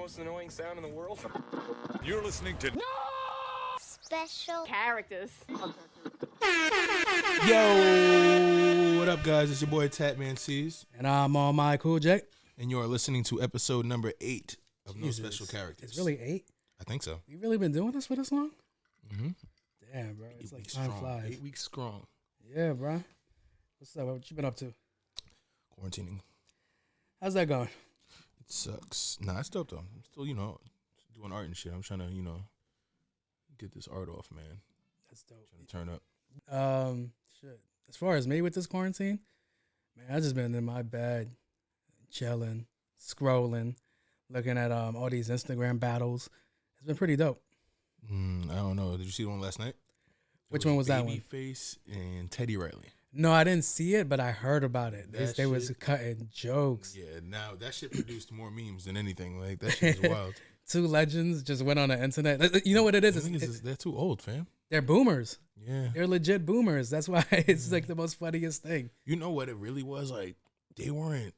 most annoying sound in the world? You're listening to Special characters. Yo, what up, guys? It's your boy Tatman C's, And I'm on my cool Jack. and you are listening to episode number 8 of No Jesus. Special Characters. It's really 8? I think so. You really been doing this for this long? Mm-hmm. Damn, bro. It's 8 like weeks time strong. flies. 8 weeks strong. Yeah, bro. What's up? What you been up to? Quarantining. How's that going? It sucks. Nah, it's dope though. I'm still, doing art and shit. I'm trying to, get this art off, man. That's dope. Trying to turn up. Shit. As far as me with this quarantine, man, I just been in my bed, chilling, scrolling, looking at all these Instagram battles. It's been pretty dope. I don't know. Did you see the one last night? Which one was that one? Babyface and Teddy Riley. No, I didn't see it, but I heard about it. That They was shit- cutting jokes. Yeah, now that shit produced more memes than anything. Like, that shit is wild. Two legends just went on the internet. You know what it is? They're too old, fam. They're boomers. Yeah. They're legit boomers. That's why it's like the most funniest thing. You know what it really was? Like, they weren't,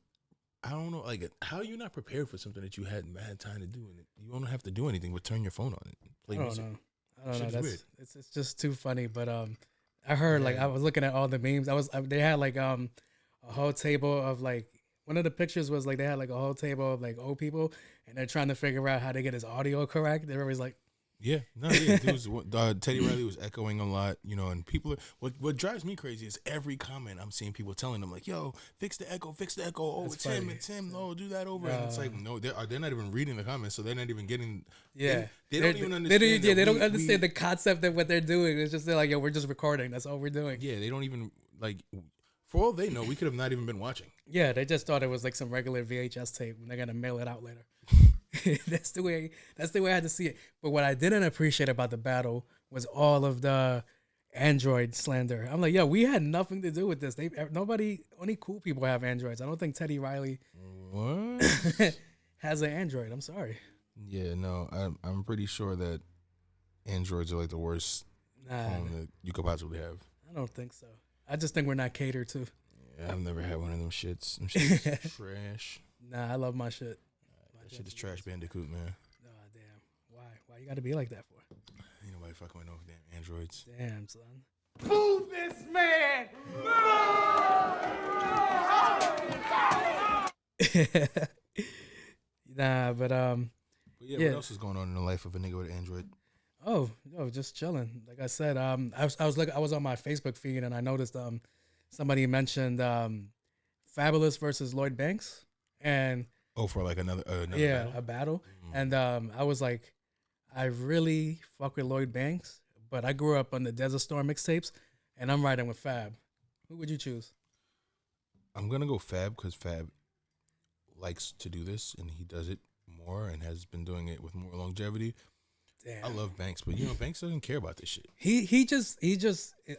I don't know, like, how are you not prepared for something that you hadn't had time to do? And you don't have to do anything but turn your phone on and play music. I don't know. Shit's That's weird. it's just too funny. But I heard like I was looking at all the memes. They had like a whole table of like one of the pictures was like they had like a whole table of like old people and they're trying to figure out how to get his audio correct. They're always like, Teddy Riley was echoing a lot, and people, what drives me crazy is every comment I'm seeing people telling them like, yo, fix the echo. Oh, That's it's funny. him. No, do that over. And it's like, no, they're not even reading the comments, so they're not even getting, yeah, they don't even understand. They don't understand the concept of what they're doing. It's just they're like, yo, we're just recording. That's all we're doing. Yeah, they don't even, like, for all they know, we could have not even been watching. Yeah, they just thought it was like some regular VHS tape and they're gonna mail it out later. That's the way I had to see it. But what I didn't appreciate about the battle was all of the Android slander. I'm like, yo, we had nothing to do with this. Only cool people have Androids. I don't think Teddy Riley What? has an Android. I'm sorry. Yeah, no, I'm pretty sure that Androids are like the worst phone that you could possibly have. I don't think so. I just think we're not catered to. Yeah, I've never had one of them shits. Them shits is trash. Nah, I love my shit. That shit is trash Bandicoot, man. Nah, damn. Why you gotta be like that for? Ain't nobody fucking with no damn Androids. Damn, son. Move this man! Nah, but But Yeah. what else is going on in the life of a nigga with an Android? just chilling. Like I said, I was on my Facebook feed and I noticed somebody mentioned Fabulous versus Lloyd Banks and Oh, for like another battle? a battle. Mhm. And I was like, I really fuck with Lloyd Banks, but I grew up on the Desert Storm mixtapes, and I'm riding with Fab. Who would you choose? I'm gonna go Fab because Fab likes to do this and he does it more and has been doing it with more longevity. Damn. I love Banks, but Banks doesn't care about this shit. He just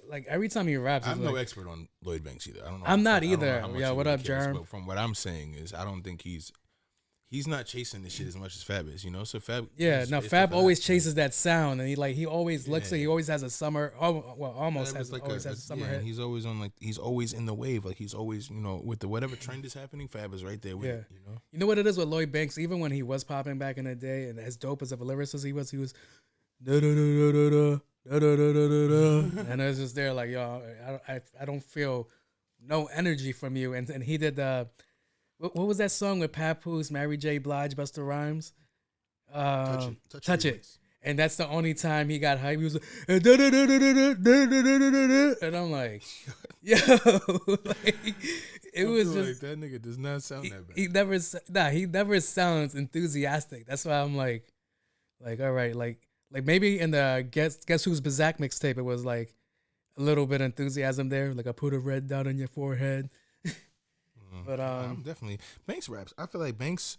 like every time he raps, I'm he's no like, expert on Lloyd Banks either. I don't know. I'm not I don't know either. how much Yeah, he what really up, cares, Jerm? But from what I'm saying is, I don't think he's not chasing this shit as much as Fab is. So Fab. yeah, is- no, is Fab the always Fab. chases that sound, and he always looks Yeah. he always has a summer. Oh, well, almost Fab has is like always has a summer and hit. he's always on he's always in the wave. Like he's always with the whatever trend is happening. Fab is right there with it. You know what it is with Lloyd Banks? Even when he was popping back in the day, and as dope as of a lyricist he was, da da da da da da da da da da da, and it's just there like, yo, I don't feel no energy from you. And he did the what was that song with Papoose, Mary J. Blige, Busta Rhymes? Touch it. And that's the only time he got hype. He was like, and I'm like, yo, like, it was just that nigga does not sound that bad. he never sounds enthusiastic. That's why I'm like all right, like maybe in the Guess Who's Bazak mixtape it was like a little bit of enthusiasm there, like I put a red dot on your forehead. But I'm definitely Banks raps. I feel like Banks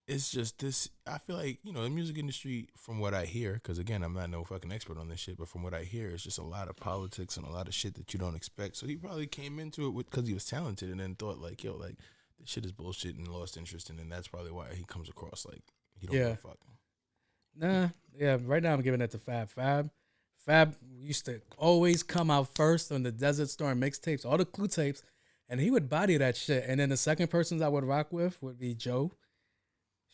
is just this. I feel like the music industry, from what I hear, because again I'm not no fucking expert on this shit, but from what I hear, it's just a lot of politics and a lot of shit that you don't expect. So he probably came into it because he was talented, and then thought like, yo, like this shit is bullshit, and lost interest, and then that's probably why he comes across like he don't give a fuck. Nah, yeah. Right now I'm giving it to Fab. Fab used to always come out first on the Desert Storm mixtapes, all the Clue tapes. And he would body that shit. And then the second persons I would rock with would be Joe.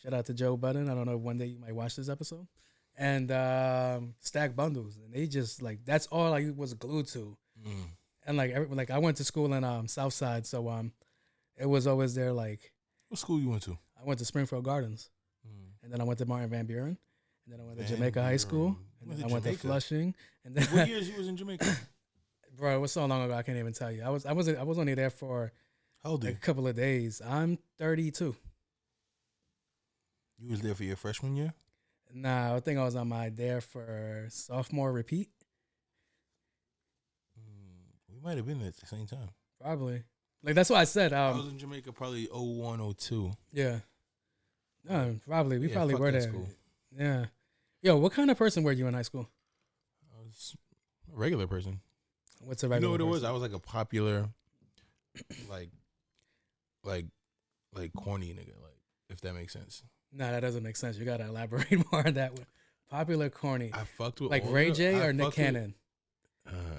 Shout out to Joe Budden. I don't know if one day you might watch this episode. And Stack Bundles, and they just like that's all I was glued to. And like I went to school in South Side, so it was always there. Like, what school you went to? I went to Springfield Gardens, and then I went to Martin Van Buren, and then I went to Jamaica High School, and then I went to Flushing, and then What years you was in Jamaica? bro, it was so long ago I can't even tell you. I was only there for How old are like you? a couple of days. I'm 32. You was there for your freshman year? Nah, I think I was on my there for sophomore repeat. We might have been there at the same time. Probably. Like that's what I said. I was in Jamaica probably 01, 02. Yeah. No, probably. We Yeah, probably fuck were that there. school. Yeah. Yo, what kind of person were you in high school? I was a regular person. What's a You know regular what it was? person? I was like a popular, like corny nigga, like if that makes sense. Nah, that doesn't make sense. You gotta elaborate more on that one. Popular corny. I fucked with Like all Ray the- J I or Nick fucked with- Cannon?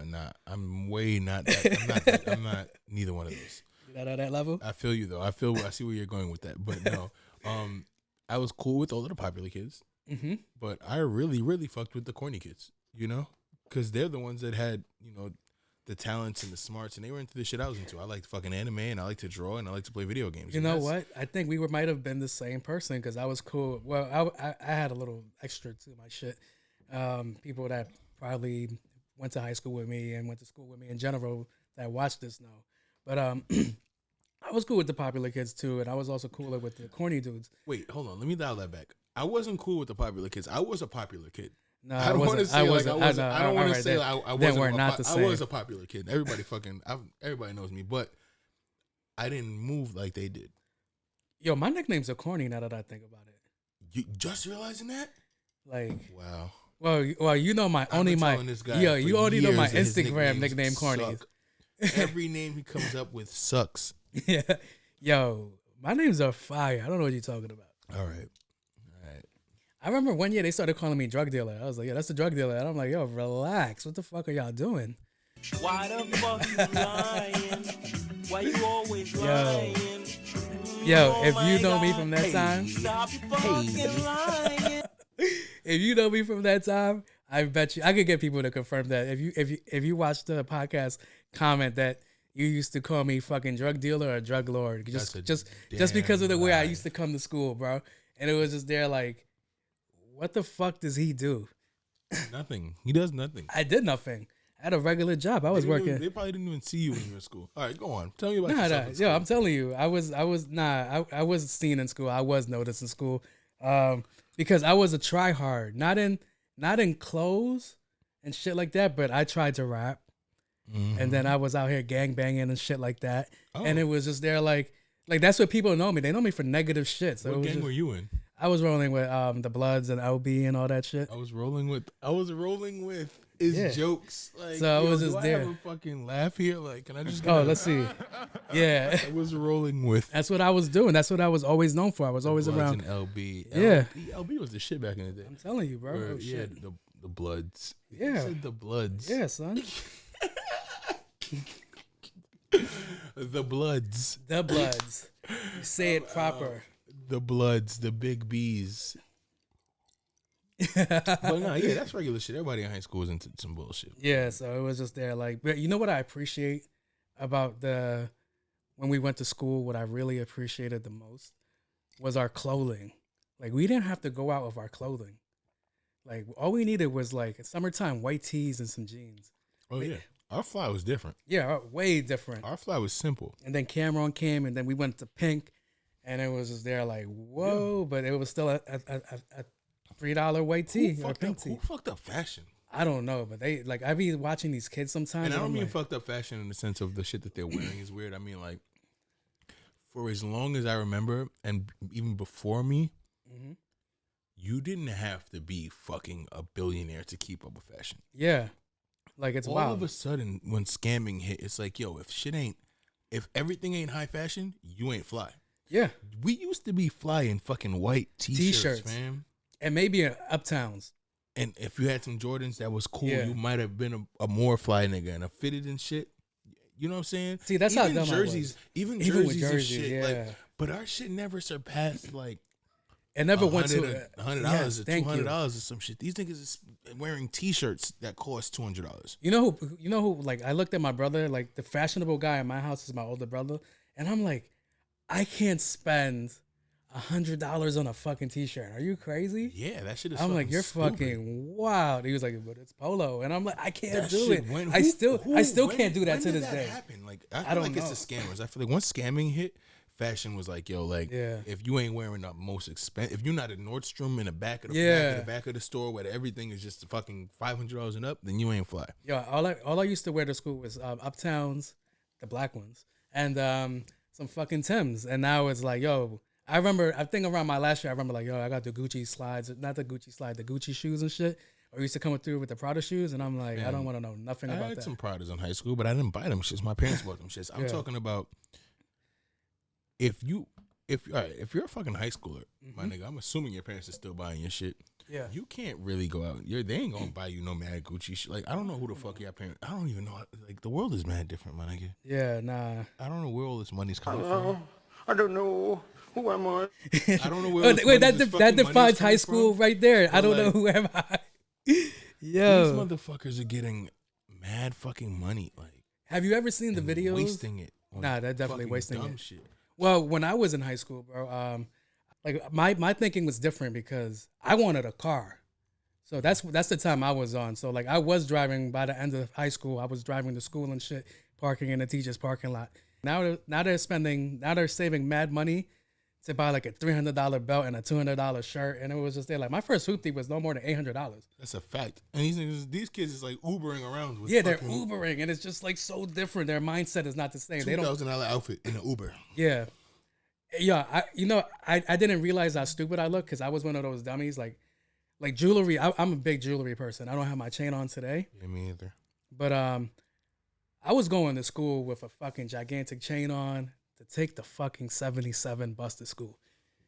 Nah, I'm way not that. I'm not neither one of those. You not on that level? I feel you though. I see where you're going with that. But no, I was cool with all of the popular kids, Mm-hmm. but I really, really fucked with the corny kids. You know, because they're the ones that had the talents and the smarts, and they were into the shit I was into. I liked fucking anime, and I like to draw, and I like to play video games. You And know that's- what? I think we might have been the same person because I was cool. Well, I had a little extra to my shit. People that probably went to high school with me and went to school with me in general that watch this know. But I was cool with the popular kids too, and I was also cooler with the corny dudes. Wait, hold on. Let me dial that back. I wasn't cool with the popular kids. I was a popular kid. No, I don't want to say like I wasn't. I don't want to say that. like I Then wasn't. we're not the I same. was a popular kid. Everybody knows me, but I didn't move like they did. Yo, my nicknames are corny now that I think about it. You just realizing that? Like, Wow. well, you know my I've only been my telling this guy yo, for you only know my years that his Instagram nicknames nickname corny. suck. Every name he comes up with sucks. Yeah, yo, my names are fire. I don't know what you're talking about. All right. I remember one year they started calling me drug dealer. I was like, yeah, that's the drug dealer. And I'm like, yo, relax. What the fuck are y'all doing? Why the fuck you lying? Why you always lying? Yo, if Oh you my know me God. from that time, Stop fucking lying. if you know me from that time, I bet you I could get people to confirm that. If you watch the podcast, comment that you used to call me fucking drug dealer or drug lord. That's a Just damn because of the way I lie. used to come to school, bro. And it was just there like, what the fuck does he do? Nothing. He does nothing. I did nothing. I had a regular job. I was They didn't working. even- They probably didn't even see you when you were in school. All right, go on. Tell me about Nah, yourself. nah. in Yo, school. I'm telling you, I was seen in school. I was noticed in school, because I was a try hard, not in clothes and shit like that, but I tried to rap, and then I was out here gang banging and shit like that, and Oh. it was just there like that's what people know me. They know me for negative shit. So it What was gang just- were you in? I was rolling with the Bloods and LB and all that shit. I was rolling with his Yeah. jokes. Like, So I was do just I there. have a fucking laugh here? Like, can I just? Oh, let's see. Yeah, I was rolling with. that's what I was doing. That's what I was always known for. I was always Bloods around. and LB. Yeah. LB was the shit back in the day. I'm telling you, bro. Where, Oh, yeah, shit. the Bloods. You Yeah. said the Bloods. Yeah, son. The Bloods. The Bloods. You say it proper. The Bloods. The Big B's. But no, yeah, that's regular shit. Everybody in high school was into some bullshit. Yeah, so it was just there. Like, but you know what I appreciate about when we went to school? What I really appreciated the most was our clothing. Like, we didn't have to go out with our clothing. Like, all we needed was like summertime white tees and some jeans. Oh yeah, our fly was different. Yeah, way different. Our fly was simple. And then Cameron came, and then we went to pink, and it was just there like, whoa! But it was still a $3 white tee Who or fucked, pink up, tee. who fucked up fashion? I don't know, but they like I be watching these kids sometimes. And I don't I'm mean like, fucked up fashion in the sense of the shit that they're wearing is weird. I mean, like, for as long as I remember, and even before me, Mhm. you didn't have to be fucking a billionaire to keep up with fashion. yeah, like it's All wild. of a sudden, when scamming hit, it's like, yo, if everything ain't high fashion, you ain't fly. Yeah, We used to be fly in fucking white t-shirts, T-shirts. man. and maybe in uptowns. And if you had some Jordans that was cool, Yeah. you might have been a more fly nigga and a fitted and shit. You know what I'm saying? See, that's how even dumb I was. jerseys, even Even with jerseys and jerseys, shit. yeah. Like, but our shit never surpassed like It never went to $100 Yes, or thank you. $200 or some shit. These niggas is wearing T-shirts that cost $200. You know who, like, I looked at my brother, like, the fashionable guy in my house is my older brother, and I'm like, I can't spend $100 on a fucking T-shirt. Are you crazy? Yeah, that shit is. I'm like, you're stupid. fucking wild. He was like, but it's polo, and I'm like, I can't That do shit it. went- I still when- can't do that when to did this that day. happen? Like, I feel don't like it's the scammers. I feel like once scamming hit, fashion was like, yo, like, Yeah. if you ain't wearing the most expensive, if you're not at Nordstrom in the back of the Yeah. back of the store where everything is just fucking $500 and up, then you ain't fly. Yo, all I used to wear to school was Uptowns, the black ones, and some fucking Timbs. And now it's like, yo, I think around my last year, I remember like, yo, I got the Gucci slides, not the Gucci slide, the Gucci shoes and shit. Or used to come through with the Prada shoes, and I'm like, I don't want to know nothing I about had that. some Pradas in high school, but I didn't buy them shits. My parents bought them shits. I'm talking about if you're a fucking high schooler, my nigga, I'm assuming your parents are still buying your shit. Yeah. You can't really go out. They ain't gonna buy you no mad Gucci shit. Like, I don't know who the fuck your parents. I don't even know. Like, the world is mad different, my nigga. Yeah, nah. I don't know where all this money's coming from. I don't know. Who am I? I don't know where. All this Wait, money- this that fucking defines money's high coming school from. right there. I But, don't know like, who am I. These Yo, motherfuckers are getting mad fucking money. Like, have you ever seen the and videos? wasting it. on Nah, they're definitely fucking wasting dumb it. shit. Well, when I was in high school, bro, like my thinking was different because I wanted a car. So that's the time I was on. So like I was driving by the end of high school. I was driving to school and shit, parking in the teacher's parking lot. Now they're saving mad money to buy like a $300 belt and a $200 shirt, and it was just there. Like my first hoopty was no more than $800. That's a fact. And these kids is like Ubering around with Yeah, they're fucking Ubering, and it's just like so different. Their mindset is not the same. They don't. $2,000 outfit in an Uber. Yeah. Yeah, I didn't realize how stupid I looked because I was one of those dummies. Like jewelry, I'm a big jewelry person. I don't have my chain on today. Yeah, me either. But I was going to school with a fucking gigantic chain on to take the fucking 77 bus to school.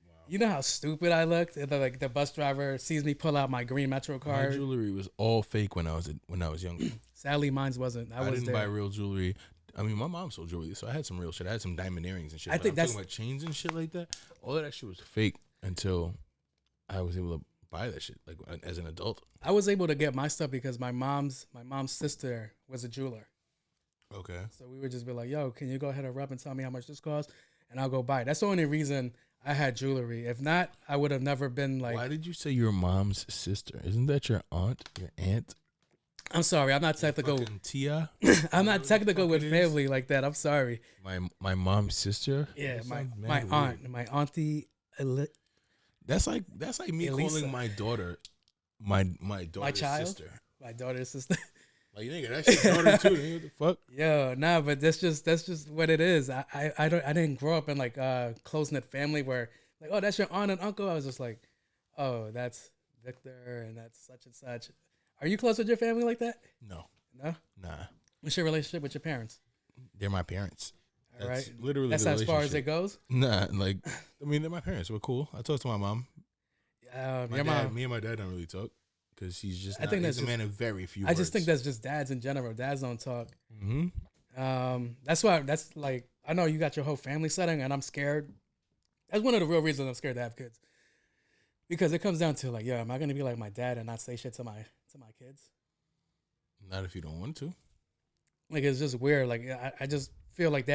Wow. You know how stupid I looked? And the bus driver sees me pull out my green Metro My card. jewelry was all fake when I was younger. Sadly, mine wasn't. I didn't buy real jewelry. I mean, my mom sold jewelry, so I had some real shit. I had some diamond earrings and shit. I But think I'm that's- talking about chains and shit like that. All of that shit was fake until I was able to buy that shit like as an adult. I was able to get my stuff because my mom's sister was a jeweler. Okay. So we would just be like, yo, can you go ahead and rub and tell me how much this costs? And I'll go buy it. That's the only reason I had jewelry. If not, I would have never been like. Why did you say your mom's sister? Isn't that your aunt? Your aunt? I'm sorry, I'm not technical. Fucking Tia? I'm not technical fuck with it is? family like that. I'm sorry. My mom's sister? Yeah, That my sounds mad aunt, weird. my auntie. That's like me Elisa. calling my daughter my daughter's child? sister. My daughter's sister. Like, nigga, that's your daughter too. Nigga, what the fuck? Yo, nah, but that's just what it is. I didn't grow up in like a close knit family where like, oh, that's your aunt and uncle. I was just like, oh, that's Victor and that's such and such. Are you close with your family like that? No. No. Nah. What's your relationship with your parents? They're my parents. All That's right. literally That's the as far as it relationship. goes. Nah, like, I mean, they're my parents. We're cool. I talk to my mom. Your mom. Me and my dad don't really talk because he's just. I think he's that's a man of very few. I just think that's just dads in general. Dads don't talk. Mm-hmm. That's why. That's like I know you got your whole family setting, and I'm scared. That's one of the real reasons I'm scared to have kids, because it comes down to like, yeah, am I gonna be like my dad and not say shit to my kids? Not if you don't want to. Like it's just weird. Like I just feel like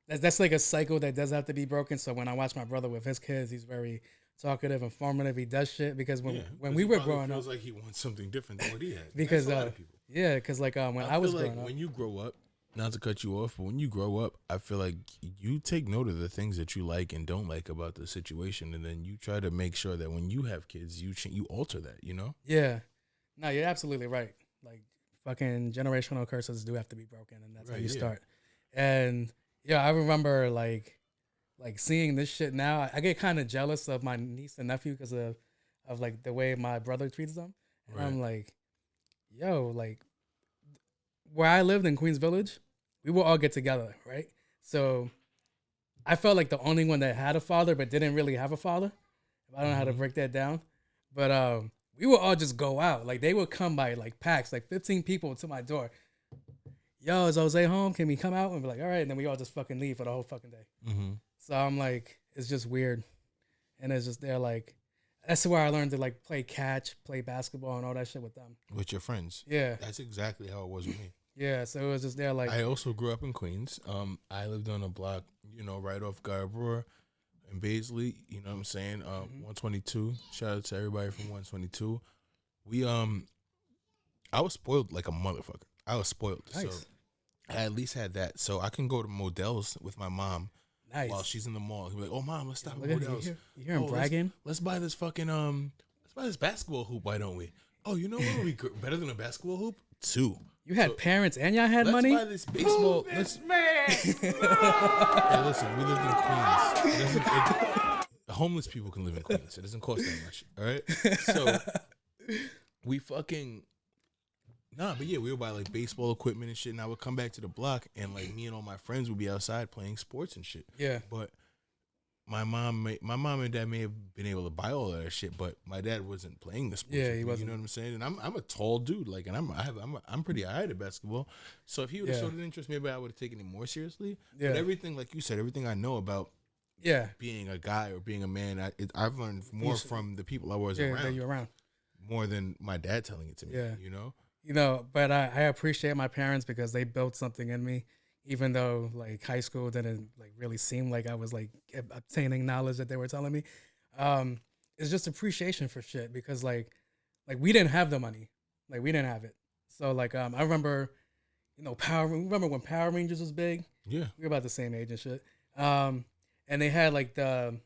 that's like a cycle that does have to be broken. So when I watch my brother with his kids, he's very talkative, informative. He does shit because when we were growing up, feels like he wants something different than what he had. because That's a lot of people. yeah, because like when I was feel like growing up, when you grow up, not to cut you off, but when you grow up, I feel like you take note of the things that you like and don't like about the situation, and then you try to make sure that when you have kids, you alter that. You know? yeah, no, you're absolutely right. Like fucking generational curses do have to be broken, and that's how Right, you yeah. start. And yeah, I remember like seeing this shit now. I get kind of jealous of my niece and nephew because of like the way my brother treats them. And I'm like, yo, like where I lived in Queens Village, we would all get together, right? So I felt like the only one that had a father but didn't really have a father. I don't know how to break that down. But we would all just go out. Like they would come by like packs, like 15 people to my door. Yo, is Jose home? Can we come out? And be like, all right. And then we all just fucking leave for the whole fucking day. Mm-hmm. So I'm like, it's just weird. and it's just they're like, that's where I learned to like play catch, play basketball, and all that shit with them. With your friends. Yeah, That's exactly how it was with me. yeah. So it was just there like, I also grew up in Queens. I lived on a block, right off Guybrush and Baisley. You know what I'm saying? 122. Shout out to everybody from 122. I was spoiled like a motherfucker. I was spoiled. Nice. So I at least had that. So I can go to Modell's with my mom nice. while she's in the mall. He'll be like, "Oh, mom, let's stop Look at at you Modell's. you hear him bragging? Let's buy this fucking let's buy this basketball hoop. Why don't we? Oh, you know what would be better than a basketball hoop? 2. You had parents and y'all had Let's money? buy this baseball. Hey, listen, we lived in Queens. Homeless people can live in Queens. It doesn't cost that much. All right. So we fucking we would buy like baseball equipment and shit. And I would come back to the block and like me and all my friends would be outside playing sports and shit. Yeah. But my mom and dad may have been able to buy all of that shit, but my dad wasn't playing the sports. Yeah, with he me, wasn't. You know what I'm saying? And I'm a tall dude, like, and I'm pretty alright at basketball. So if he would have showed an interest, maybe I would have taken it more seriously. Yeah. But everything, like you said, everything I know about being a guy or being a man, I've learned more from the people I was that you're around. more than my dad telling it to me. Yeah. You know. But I appreciate my parents because they built something in me, even though like high school didn't like really seem like I was like obtaining knowledge that they were telling me. It's just appreciation for shit because like we didn't have the money, like we didn't have it. So like I remember, remember when Power Rangers was big? Yeah, we were about the same age and shit. And they had like the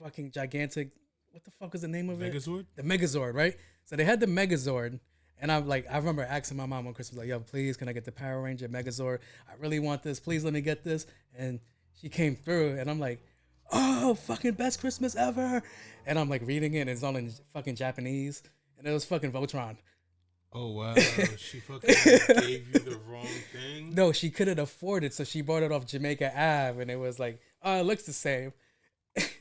fucking gigantic, what the fuck is the name of it? Megazord? The Megazord, right? So they had the Megazord. And I remember asking my mom on Christmas, like, yo, please, can I get the Power Ranger Megazord? I really want this. Please let me get this. And she came through, and I'm like, oh, fucking best Christmas ever. And I'm like reading it, and it's all in fucking Japanese. And it was fucking Voltron. Oh, wow. She fucking gave you the wrong thing? No, she couldn't afford it, so she bought it off Jamaica Ave, and it was like, oh, it looks the same.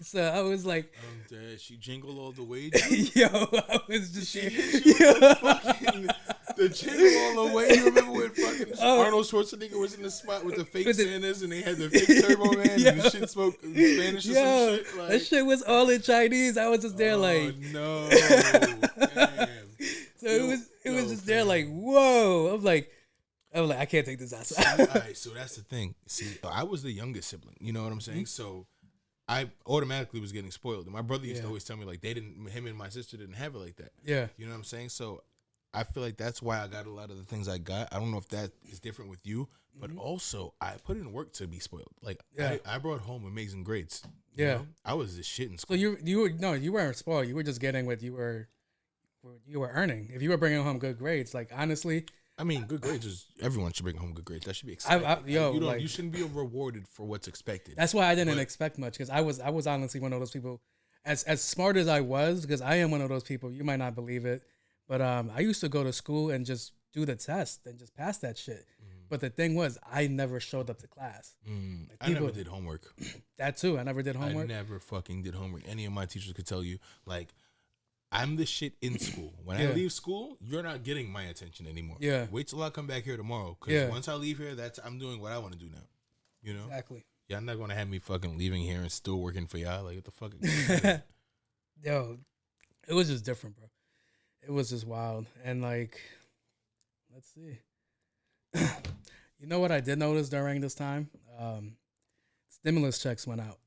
So I was like, I'm dead. She jingled all the way. Yo, I was just hit you with the jingle all the way. You remember when fucking Arnold Schwarzenegger was in the spot with the fake Santas and they had the fake Turbo Man and the shit spoke Spanish or some shit? Like, that shit was all in Chinese. I was just there like, no. Damn. So it was just there like, whoa. I'm like, I can't take this outside. All right, so that's the thing. See, I was the youngest sibling. You know what I'm saying? So I automatically was getting spoiled. And my brother used to always tell me, like, him and my sister didn't have it like that. Yeah. You know what I'm saying? So I feel like that's why I got a lot of the things I got. I don't know if that is different with you, but also I put in work to be spoiled. Like, I brought home amazing grades. You know? I was the shit in school. So you weren't spoiled. You were just getting what you were earning. If you were bringing home good grades, like, honestly. I mean, good grades is everyone should bring home good grades. That should be expected. You shouldn't be rewarded for what's expected. That's why I didn't expect much because I was honestly one of those people, as smart as I was, because I am one of those people. You might not believe it, but I used to go to school and just do the test and just pass that shit. But the thing was, I never showed up to class. Like, I never did homework. That too, I never did homework. I never fucking did homework. Any of my teachers could tell you, like, I'm the shit in school. When I leave school, you're not getting my attention anymore. Yeah. Wait till I come back here tomorrow. Because once I leave here, I'm doing what I want to do now. You know? Exactly. Y'all not going to have me fucking leaving here and still working for y'all. Like, what the fuck? Yo, it was just different, bro. It was just wild. And, like, let's see. You know what I did notice during this time? Stimulus checks went out.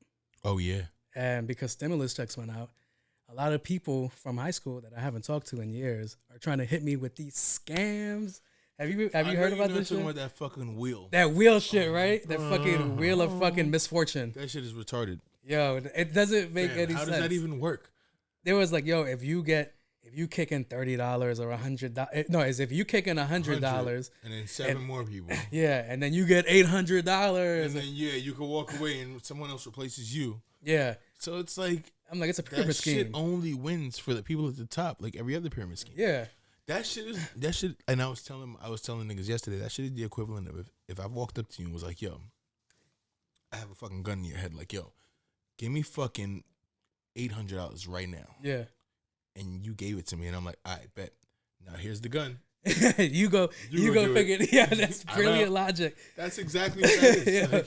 Oh, yeah. And because stimulus checks went out, a lot of people from high school that I haven't talked to in years are trying to hit me with these scams. Have you heard about this shit? Talking about that fucking wheel. That wheel shit, right? That fucking wheel of fucking misfortune. That shit is retarded. Yo, it doesn't make any sense. How does that even work? There was like, yo, if you kick in $30 or $100, no, if you kick in $100 and then seven more people. Yeah, and then you get $800. And then you can walk away and someone else replaces you. Yeah. So it's like, I'm like, it's a pyramid scheme. That shit only wins for the people at the top, like every other pyramid scheme. Yeah. That shit. And I was telling niggas yesterday, that shit is the equivalent of if I walked up to you and was like, yo, I have a fucking gun in your head, like, yo, give me fucking $800 right now. Yeah. And you gave it to me, and I'm like, I bet. Now here's the gun. you go figure. Yeah, that's brilliant logic. That's exactly what that is. Yeah.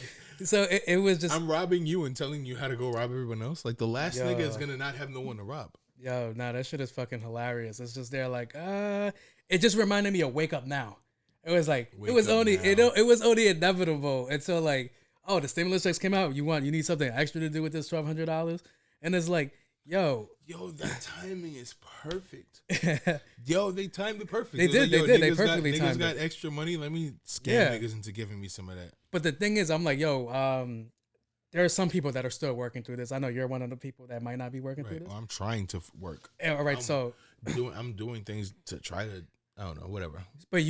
So it was just, I'm robbing you and telling you how to go rob everyone else. Like the last Yo. nigga is gonna not have no one to rob. yo, nah, that shit is fucking hilarious. It's just they're like, it just reminded me of Wake Up Now. It was like Wake it was Up only Now. it was only inevitable until like, oh, the stimulus checks came out. You need something extra to do with this $1,200, and it's like, yo, That timing is perfect. Yo, they timed it perfect. They It was did, like, they did. They niggas got- perfectly niggas timed got it. extra money. Let me scam Yeah. niggas into giving me some of that. But the thing is, I'm like, yo, there are some people that are still working through this. I know you're one of the people that might not be working through Right. this. Well, I'm trying to work. All right, so I'm doing things to try to. I don't know. Whatever. but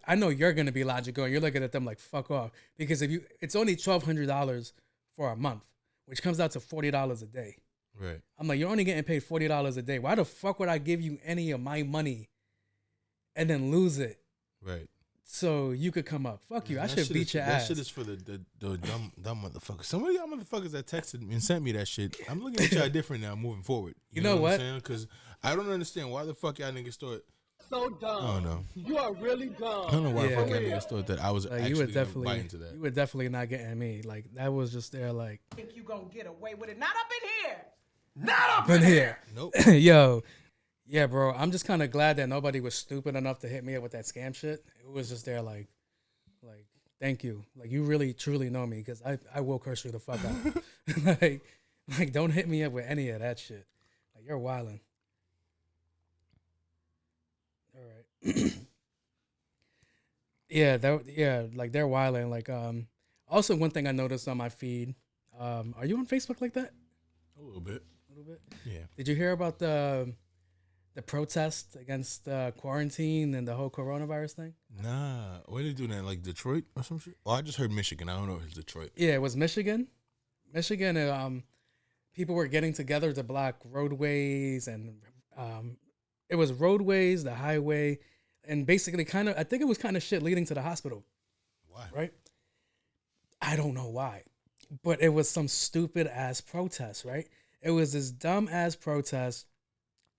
I know you're gonna be logical. You're looking at them like fuck off because it's only $1,200 for a month, which comes out to $40 a day. Right. I'm like, you're only getting paid $40 a day. Why the fuck would I give you any of my money and then lose it Right. so you could come up? Fuck you. I That should shit beat is- your That ass. shit is for the dumb motherfuckers. Some of y'all motherfuckers that texted me and sent me that shit. I'm looking at y'all different now moving forward. You know what? I'm saying? Because I don't understand why the fuck y'all niggas thought. So dumb. I don't know. You are really dumb. I don't know why the Yeah. fuck y'all niggas thought that I was Like, actually gonna buy into that. you were definitely not getting me. Like that was just there, like Think you gonna get away with it? Not up in here. been here. Nope. Yo, yeah, bro. I'm just kind of glad that nobody was stupid enough to hit me up with that scam shit. It was just there, like, thank you. Like, you really, truly know me because I will curse you the fuck out. like, don't hit me up with any of that shit. Like, you're wildin'. All right. yeah, like they're wildin'. Like, also one thing I noticed on my feed. Are you on Facebook like that? A little bit. A little bit. Yeah. Did you hear about the protest against quarantine and the whole coronavirus thing? Nah. Where they do that? Like Detroit or some shit? Oh, I just heard Michigan. I don't know if it's Detroit. Yeah, it was Michigan. People were getting together to block roadways and it was roadways, the highway, and basically I think it was kind of shit leading to the hospital. Why? Right? I don't know why. But it was some stupid ass protest, right? It was this dumb ass protest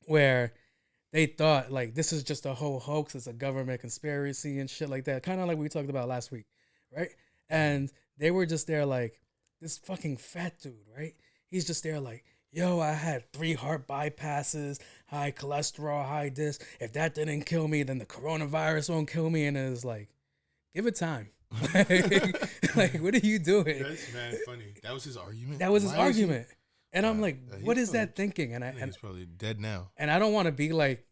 where they thought like this is just a whole hoax, it's a government conspiracy and shit like that. Kind of like we talked about last week, right? And they were just there like this fucking fat dude, right? He's just there like, yo, I had 3 heart bypasses, high cholesterol, high this. If that didn't kill me, then the coronavirus won't kill me. And it's like, give it time. like, what are you doing? That's mad funny. That was his argument? That was his Why is he- argument. And I'm like, he's what is probably- that thinking? And He's probably dead now. and I don't want to be like,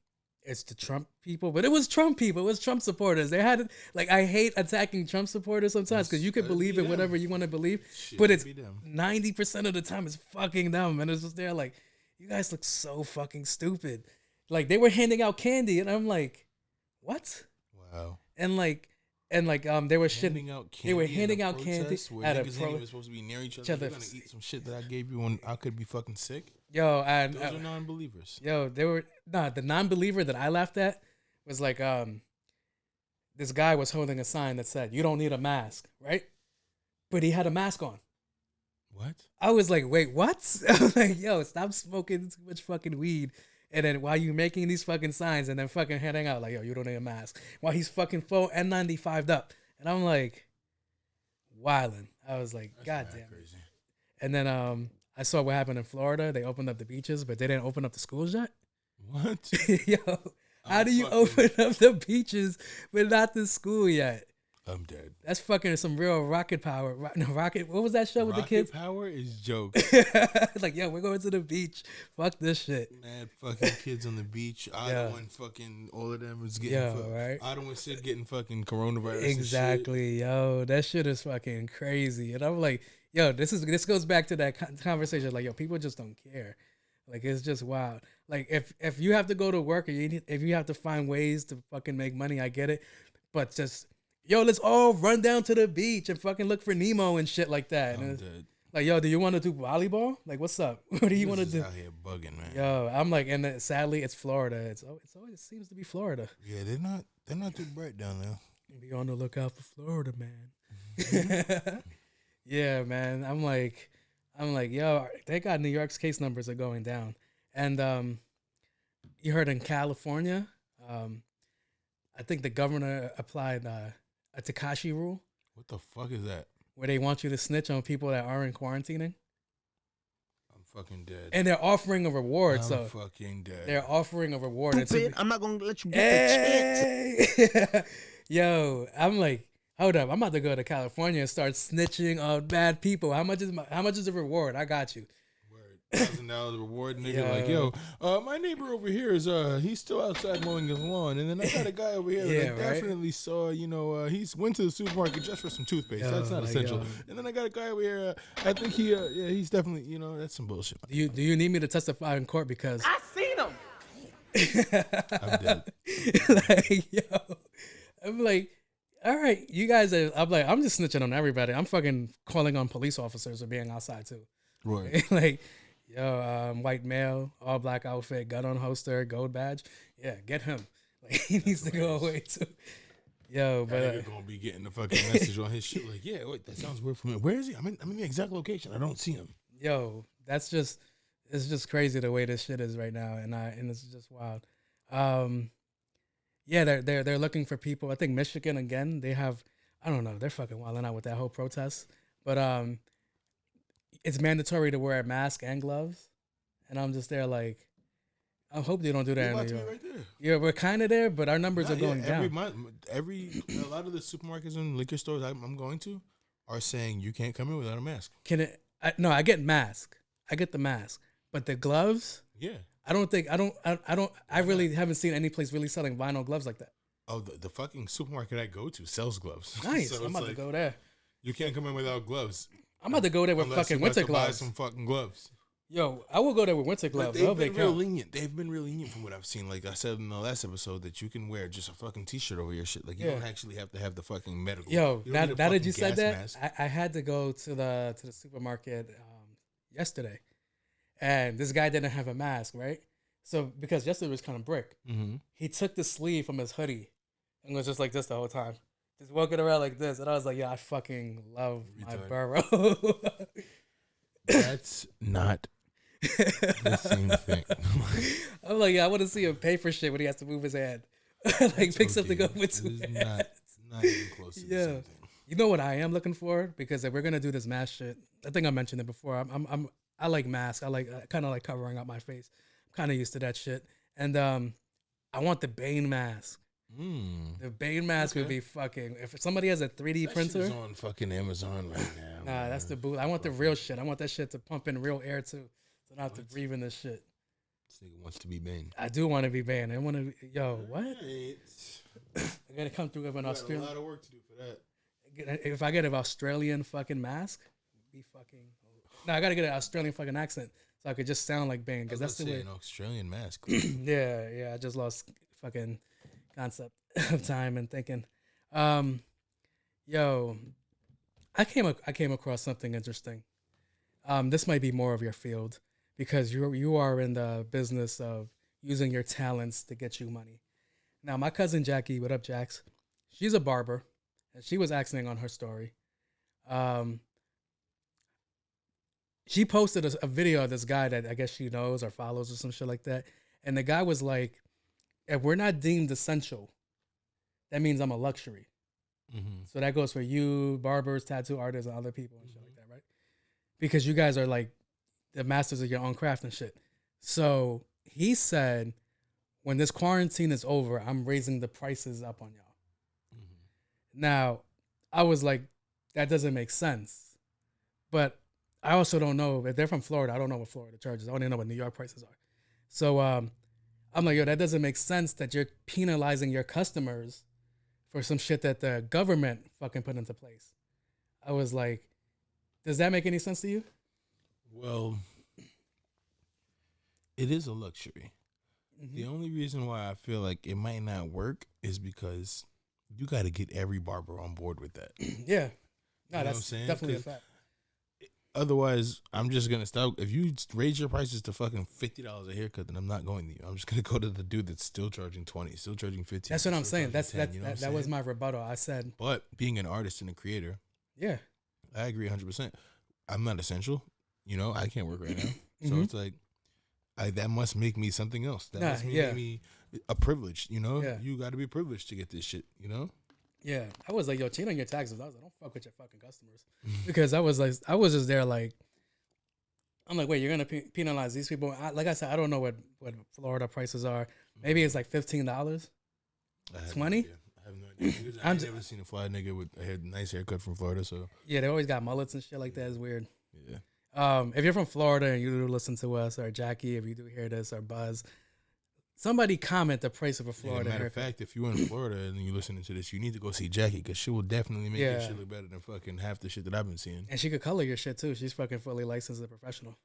it's the Trump people, but it was Trump people. It was Trump supporters. They had like, I hate attacking Trump supporters sometimes because you can believe in whatever you want to believe, Shit, but it's be them. 90% of the time it's fucking them. And it's just there like, you guys look so fucking stupid. Like they were handing out candy, and I'm like, what? Wow. And they were shitting. Handing out candy They were in a handing out candy protest where at a niggas ain't even supposed to be near each other. other. You're gonna eat some shit that I gave you when I could be fucking sick. Yo, and Those are non-believers. yo, the non-believer that I laughed at was like, this guy was holding a sign that said, "You don't need a mask," right? But he had a mask on. What? I was like, wait, what? I was like, yo, stop smoking too much fucking weed. And then while you making these fucking signs and then fucking handing out like, yo, you don't need a mask. While he's fucking full N95'd up. And I'm like, wildin'. I was like, That's God mad damn it. crazy. And then I saw what happened in Florida. They opened up the beaches, but they didn't open up the schools yet. What? Yo, how I'm do you fucking- open up the beaches but not the school yet? I'm dead. That's fucking some real rocket power. Rocket. What was that show with the Rocket kids? power is jokes. Like, yo, we're going to the beach. Fuck this shit. Mad fucking kids on the beach. Yeah. Otto and fucking all of them is getting Yo, right? Otto and Sid getting fucking coronavirus. Exactly, yo. That shit is fucking crazy. And I'm like, yo, this goes back to that conversation. Like, yo, people just don't care. Like, it's just wild. Like, if you have to go to work or if you have to find ways to fucking make money, I get it. But just, yo, let's all run down to the beach and fucking look for Nemo and shit like that. I'm And it's dead. like, yo, do you want to do volleyball? Like, what's up? What do you want to Niggas do? is out here bugging, man. Yo, I'm like, and sadly, it's Florida. It always seems to be Florida. Yeah, they're not too bright down there. Be on the lookout for Florida, man. Yeah, man. I'm like, yo, thank God New York's case numbers are going down. And you heard in California, I think the governor applied a Takashi rule. What the fuck is that? where they want you to snitch on people that aren't quarantining, I'm fucking dead. and they're offering a reward. I'm So fucking dead. they're offering a reward. And Stupid. I'm not gonna let you get the chance. hey! Yo, I'm like, hold up, I'm about to go to California and start snitching on bad people. How much is the reward? I got you. $1,000 reward, nigga. Like, yo, my neighbor over here is he's still outside mowing his lawn, and then I got a guy over here that I definitely saw. He's went to the supermarket just for some toothpaste. That's not essential. And then I got a guy over here. I think he's definitely that's some bullshit. Do you need me to testify in court because I seen him. I'm dead. like I'm like, all right, you guys are. I'm just snitching on everybody. I'm fucking calling on police officers for being outside too. Right. Like. White male, all black outfit, gun on holster, gold badge. Yeah, get him. Like he needs to go away too. Yo, but you're gonna be getting the fucking message on his shit. Like, yeah, wait, that sounds weird for me. Where is he? I'm in the exact location. I don't see him. Yo, it's just crazy the way this shit is right now, and it's just wild. Yeah, they're looking for people. I think Michigan again. They have, I don't know. They're fucking wilding out with that whole protest, but it's mandatory to wear a mask and gloves, and I'm just there like, I hope they don't do that in New York. Right there. Yeah, we're kind of there, but our numbers are going down. A lot of the supermarkets and liquor stores I'm going to are saying you can't come in without a mask. No, I get mask. I get the mask, but the gloves. Yeah. I really haven't seen any place really selling vinyl gloves like that. Oh, the fucking supermarket I go to sells gloves. Nice. So I'm about to go there. You can't come in without gloves. I'm about to go there with fucking winter gloves. Buy some fucking gloves. Yo, I will go there with winter gloves. They've been real lenient. They've been real lenient from what I've seen. Like I said in the last episode, that you can wear just a fucking t-shirt over your shit. Like you don't actually have to have the fucking medical. Yo, now that you said that, I had to go to the supermarket yesterday, and this guy didn't have a mask, right? So because yesterday was kind of brick, he took the sleeve from his hoodie and was just like this the whole time. Just walking around like this, and I was like, "Yeah, I fucking love my borough." That's not the same thing. I'm like, yeah, I want to see him pay for shit when he has to move his hand, like pick something up with two hands. Not even close to the same thing. You know what I am looking for? Because if we're gonna do this mask shit, I think I mentioned it before. I like masks. I kind of like covering up my face. I'm kind of used to that shit, and I want the Bane mask. The Bane mask would be fucking. If somebody has a 3D printer, is on fucking Amazon right now. Nah, that's the boot. I want the real shit. I want that shit to pump in real air too, so I don't have to breathe in this shit. This nigga wants to be Bane. I do want to be Bane. I want to. What? I gotta come through with an Australian. A lot of work to do for that. If I get an Australian fucking mask, be fucking. No, I gotta get an Australian fucking accent so I could just sound like Bane, because that's the way. An Australian mask. Yeah. I just lost fucking concept of time and thinking. Yo, I came across something interesting. This might be more of your field because you are in the business of using your talents to get you money. Now, my cousin Jackie, what up, Jax? She's a barber, and she was asking on her story. She posted a video of this guy that I guess she knows or follows or some shit like that, and the guy was like, if we're not deemed essential, that means I'm a luxury. So that goes for you, barbers, tattoo artists, and other people and shit like that, right? Because you guys are like the masters of your own craft and shit. So he said, when this quarantine is over, I'm raising the prices up on y'all. Now, I was like, that doesn't make sense. But I also don't know, if they're from Florida, I don't know what Florida charges. I only know what New York prices are. So I'm like, yo, that doesn't make sense that you're penalizing your customers for some shit that the government fucking put into place. I was like, does that make any sense to you? Well, it is a luxury. The only reason why I feel like it might not work is because you got to get every barber on board with that. Yeah. No, that's definitely a fact. Otherwise, I'm just going to stop. If you raise your prices to fucking $50 a haircut, then I'm not going to you. I'm just going to go to the dude that's still charging 20, still charging 15. That's what I'm saying. That was my rebuttal. I said. But being an artist and a creator. Yeah. I agree 100%. I'm not essential. I can't work right now. So it's like, that must make me something else. That must make me a privilege, Yeah. You got to be privileged to get this shit, Yeah, I was like, yo, cheat on your taxes. I was like, don't fuck with your fucking customers, because I was just there like, I'm like, wait, you're gonna penalize these people? Like I said, I don't know what Florida prices are. Maybe it's like $15, $20. I have no idea. I've never seen a fly nigga with a nice haircut from Florida. So Yeah, they always got mullets and shit like that. It's weird. yeah, If you're from Florida and you do listen to us, or Jackie, if you do hear this, or Buzz, somebody comment the price of a Florida matter of haircut. fact, if you're in Florida and you're listening to this, you need to go see Jackie because she will definitely make your shit look better than fucking half the shit that I've been seeing. And she could color your shit too. She's fucking fully licensed and professional.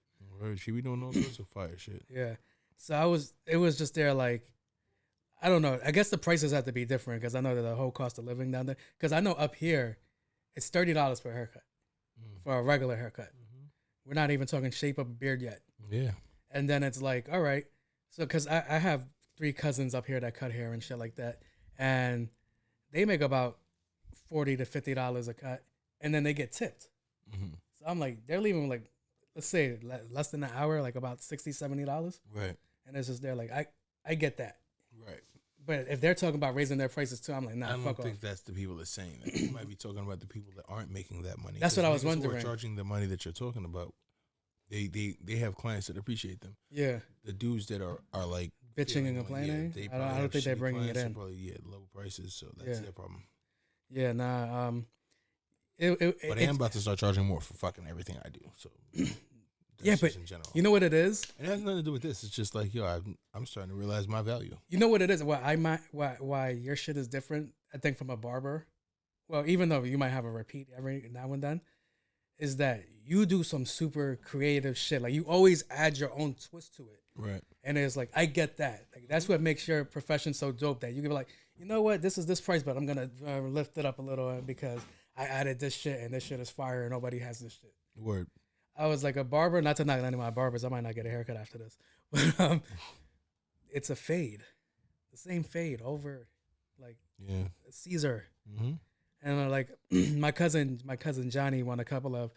Word, she be doing all sorts of fire shit. Yeah. So it was just there like, I don't know. I guess the prices have to be different because I know that the whole cost of living down there. Because I know up here, it's $30 for a haircut, for a regular haircut. We're not even talking shape up a beard yet. Yeah. And then it's like, all right. So, because I have 3 cousins up here that cut hair and shit like that. And they make about $40 to $50 a cut. And then they get tipped. So I'm like, they're leaving like, let's say less than an hour, like about $60, $70. Right. And it's just they're like, I get that. Right. But if they're talking about raising their prices too, I'm like, nah, I don't fuck think off. that's the people that's saying that. You might be talking about the people that aren't making that money. That's what I was niggas who are wondering. charging the money that you're talking about. They have clients that appreciate them. Yeah. The dudes that are like Bitching and feeling complaining? they I probably don't have think they're shitty bringing it clients and in. Probably low prices, so that's Yeah. their problem. Yeah, nah. But I am about to start charging more for fucking everything I do. So yeah, that's but just in general. you know what it is? It has nothing to do with this. It's just like, yo, I'm starting to realize my value. You know what it is? Why your shit is different? I think from a barber. Well, even though you might have a repeat every now and then, is that you do some super creative shit. Like you always add your own twist to it. Right. And it's like, I get that. Like that's what makes your profession so dope. That you can be like, you know what, this is this price, but I'm gonna lift it up a little because I added this shit and this shit is fire and nobody has this shit. Word. I was like a barber, not to knock any of my barbers. I might not get a haircut after this, but it's a fade, the same fade over, like Caesar. Mm-hmm. And like my cousin Johnny won a couple of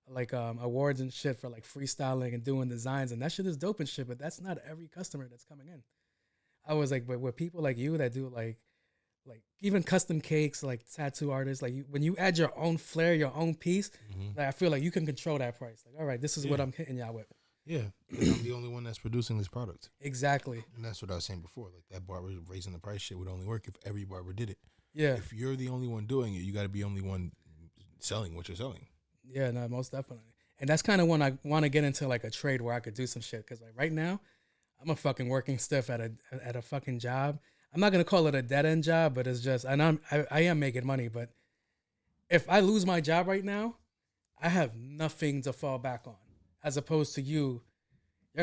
like awards and shit for like freestyling and doing designs, and that shit is dope and shit. But that's not every customer that's coming in. I was like, but with people like you that do like even custom cakes, like tattoo artists, like when you add your own flair, your own piece, like I feel like you can control that price. Like, all right, this is what I'm hitting y'all with. Yeah, I'm the only one that's producing this product. Exactly. And that's what I was saying before. Like that barber raising the price shit would only work if every barber did it. Yeah. If you're the only one doing it, you got to be the only one selling what you're selling. Yeah, no, most definitely. And that's kind of when I want to get into like a trade where I could do some shit. Because like right now, I'm a fucking working stiff at a fucking job. I'm not gonna call it a dead end job, but it's just, and I am making money. But if I lose my job right now, I have nothing to fall back on. As opposed to you're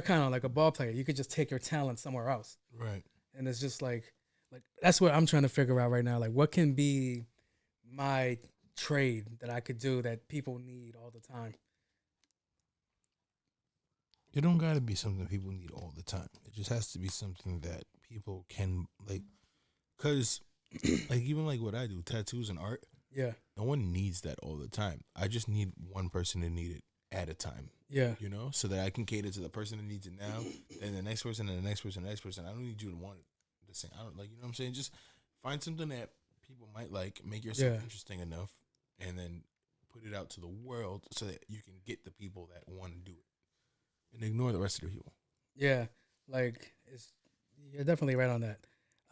kind of like a ball player. You could just take your talent somewhere else. Right. And it's just like that's what I'm trying to figure out right now. Like, what can be my trade that I could do that people need all the time? It don't got to be something people need all the time. It just has to be something that people can like, cause like even like what I do, tattoos and art. Yeah. No one needs that all the time. I just need one person to need it at a time. Yeah. You know, so that I can cater to the person that needs it now, and the next person, and the next person, and the next person. I don't need you to want it the same. I don't like, you know what I'm saying? Just find something that people might like, make yourself interesting enough, and then put it out to the world so that you can get the people that want to do it, and ignore the rest of the people. Yeah, like you're definitely right on that.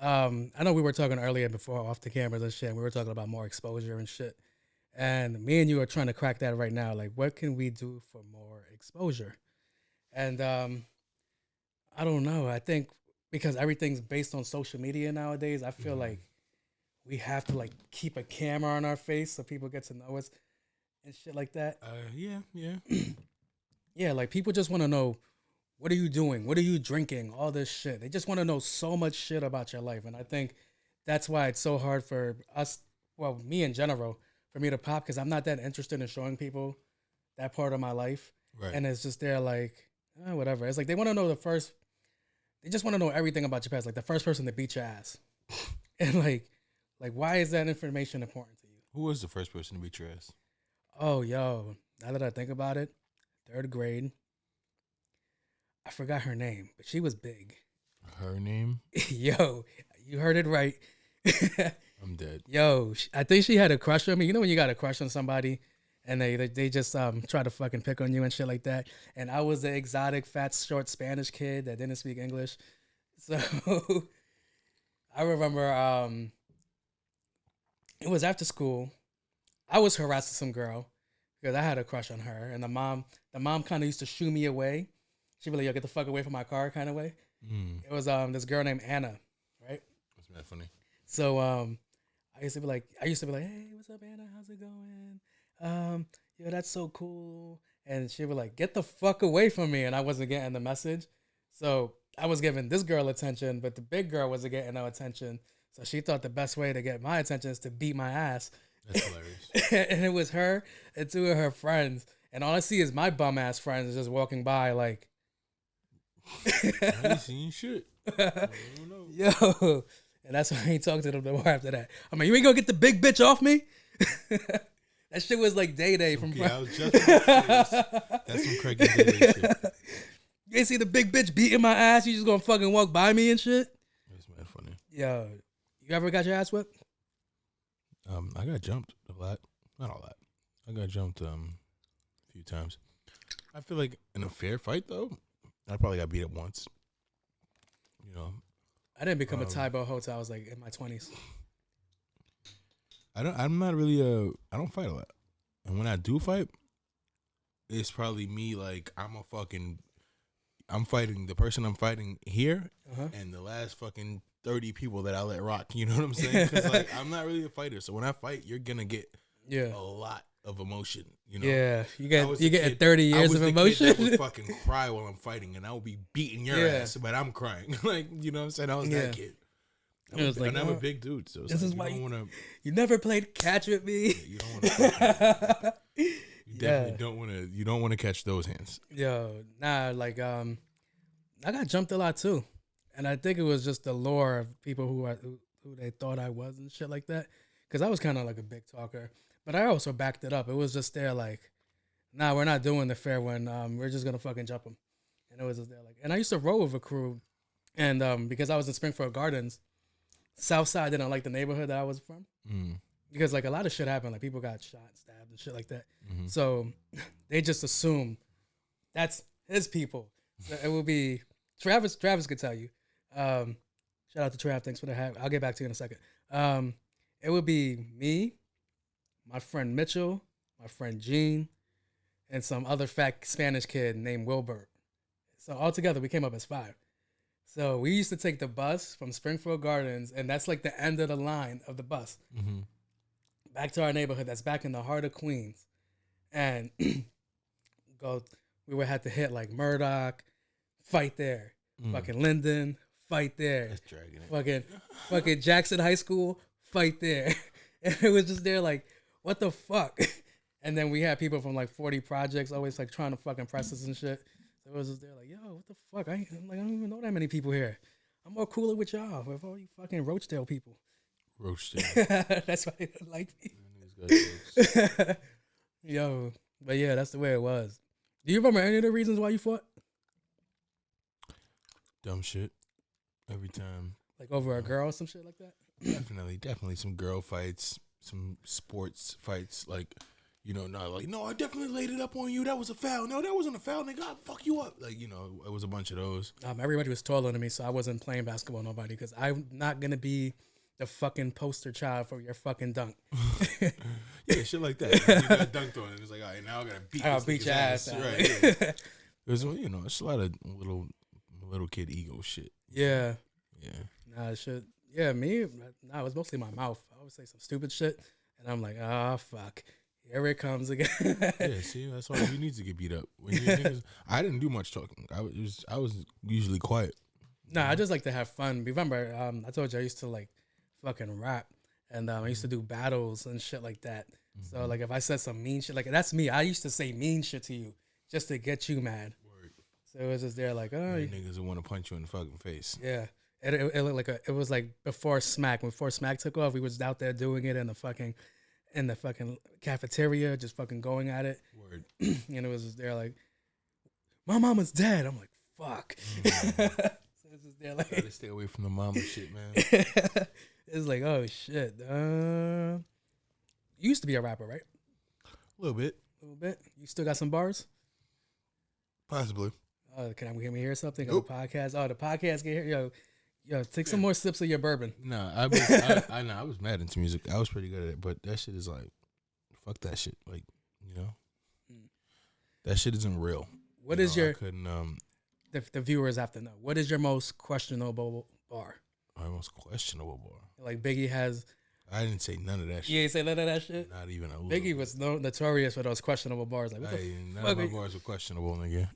I know we were talking earlier before off the cameras and shit. And we were talking about more exposure and shit. And me and you are trying to crack that right now. Like, what can we do for more exposure? And I don't know. I think because everything's based on social media nowadays, I feel like we have to like keep a camera on our face so people get to know us and shit like that. Yeah. Yeah, like people just want to know, what are you doing? What are you drinking? All this shit. They just want to know so much shit about your life. And I think that's why it's so hard for us, well, me in general, for me to pop, because I'm not that interested in showing people that part of my life. Right. And it's just they're like, whatever. It's like they want to know they just want to know everything about your past. Like the first person to beat your ass. And like why is that information important to you? Who was the first person to beat your ass? Oh, yo, now that I think about it, 3rd grade. I forgot her name, but she was big. Her name? Yo, you heard it right. I'm dead. Yo, I think she had a crush on me. You know when you got a crush on somebody and they just try to fucking pick on you and shit like that. And I was the exotic, fat, short Spanish kid that didn't speak English. So I remember it was after school. I was harassing some girl because I had a crush on her. And the mom kind of used to shoo me away. She'd be like, yo, get the fuck away from my car kind of way. It was this girl named Anna, right? That's mad funny. So I used to be like, hey, what's up, Anna? How's it going? Yo, that's so cool. And she would like, get the fuck away from me. And I wasn't getting the message. So I was giving this girl attention, but the big girl wasn't getting no attention. So she thought the best way to get my attention is to beat my ass. That's hilarious. And it was her and two of her friends. And all I see is my bum ass friends just walking by like, I ain't seen shit. I don't know. yo. And that's why I ain't talked to them no more after that. I'm like, you ain't gonna get the big bitch off me? That shit was like Day from I was just about to say that's some crazy Day shit. You ain't see the big bitch beating my ass? You just gonna fucking walk by me and shit? That's mad funny. Yo, you ever got your ass whipped? I got jumped a lot. Not a lot. I got jumped a few times. I feel like in a fair fight though, I probably got beat up once. You know. I didn't become a Thai bow hoe till I was like in my 20s. I'm not really I don't fight a lot. And when I do fight, it's probably me like I'm fighting the person I'm fighting here and the last fucking 30 people that I let rock. You know what I'm saying? Because like I'm not really a fighter. So when I fight, you're gonna get a lot of emotion. You know? Yeah, you get 30 years of emotion. I was the kid that would fucking cry while I'm fighting, and I would be beating your ass, but I'm crying. Like, you know what I'm saying? I was that kid. And I'm a big dude, so this like, is why you don't want to. You never played catch with me. You don't want to. You definitely don't want to. You don't want to catch those hands. Yo, nah, like I got jumped a lot too, and I think it was just the lore of people who they thought I was and shit like that. Because I was kind of like a big talker, but I also backed it up. It was just there like, nah, we're not doing the fair one. We're just gonna fucking jump them, and it was just there like. And I used to roll with a crew, and because I was in Springfield Gardens, Southside didn't like the neighborhood that I was from. Because like a lot of shit happened, like people got shot, stabbed, and shit like that. So they just assume that's his people. So it will be Travis. Travis could tell you. Shout out to Trav. Thanks for the hat. I'll get back to you in a second. It would be me, my friend Mitchell, my friend Gene, and some other fat Spanish kid named Wilbert. So altogether, we came up as 5. So we used to take the bus from Springfield Gardens, and that's like the end of the line of the bus. Back to our neighborhood that's back in the heart of Queens. And we would have to hit like Murdoch, fight there. Fucking Linden, fight there. That's dragging it. Fucking Jackson High School, fight there. And it was just there like, what the fuck? And then we had people from like 40 projects always like trying to fucking press us and shit. So it was just there like, yo, what the fuck? I don't even know that many people here. I'm more cooler with y'all, with all you fucking Roachdale people. Roachdale. That's why they don't like me. Yo, but yeah, that's the way it was. Do you remember any of the reasons why you fought? Dumb shit. Every time. Like over a girl or some shit like that? Definitely some girl fights, some sports fights, like, you know, not like, no, I definitely laid it up on you. That was a foul. No, that wasn't a foul, nigga. I'll fuck you up. Like, you know, it was a bunch of those. Everybody was taller than me, so I wasn't playing basketball with nobody because I'm not going to be the fucking poster child for your fucking dunk. Yeah, shit like that. You got dunked on, and it's like, all right, now I gotta beat your ass. Right, yeah. There's, you know, it's a lot of little kid ego shit. Yeah. Yeah. Nah, shit. Yeah, it was mostly my mouth. I always say some stupid shit, and I'm like, oh, fuck. Here it comes again. Yeah, see, that's why you need to get beat up. When niggas, I didn't do much talking. I was usually quiet. Nah, I just like to have fun. Remember, I told you I used to like fucking rap, and I used to do battles and shit like that. So like if I said some mean shit, like that's me. I used to say mean shit to you just to get you mad. Word. So it was just there like, oh, niggas would want to punch you in the fucking face. Yeah, it looked like it was like before Smack. Before Smack took off, we was out there doing it in the fucking cafeteria, just fucking going at it. Word. And it was just there like, my mama's dead. I'm like, fuck. So it's just there like, Gotta stay away from the mama shit, man. it's like, oh shit. You used to be a rapper, right? A little bit, A little bit. You still got some bars? possibly. Can we hear something Nope. on the podcast? Oh, the podcast can hear. Yo, take some more sips of your bourbon. Nah, I was mad into music. I was pretty good at it, but that shit is like, fuck that shit. Like, you know, that shit isn't real. What You is know, I your? couldn't The viewers have to know. What is your most questionable bar? my most questionable bar. Like Biggie has. I didn't say none of that shit. You ain't say none of that shit. Not even a little. Biggie was notorious for those questionable bars. Like, what the None fuck of my are you- bars were questionable, nigga.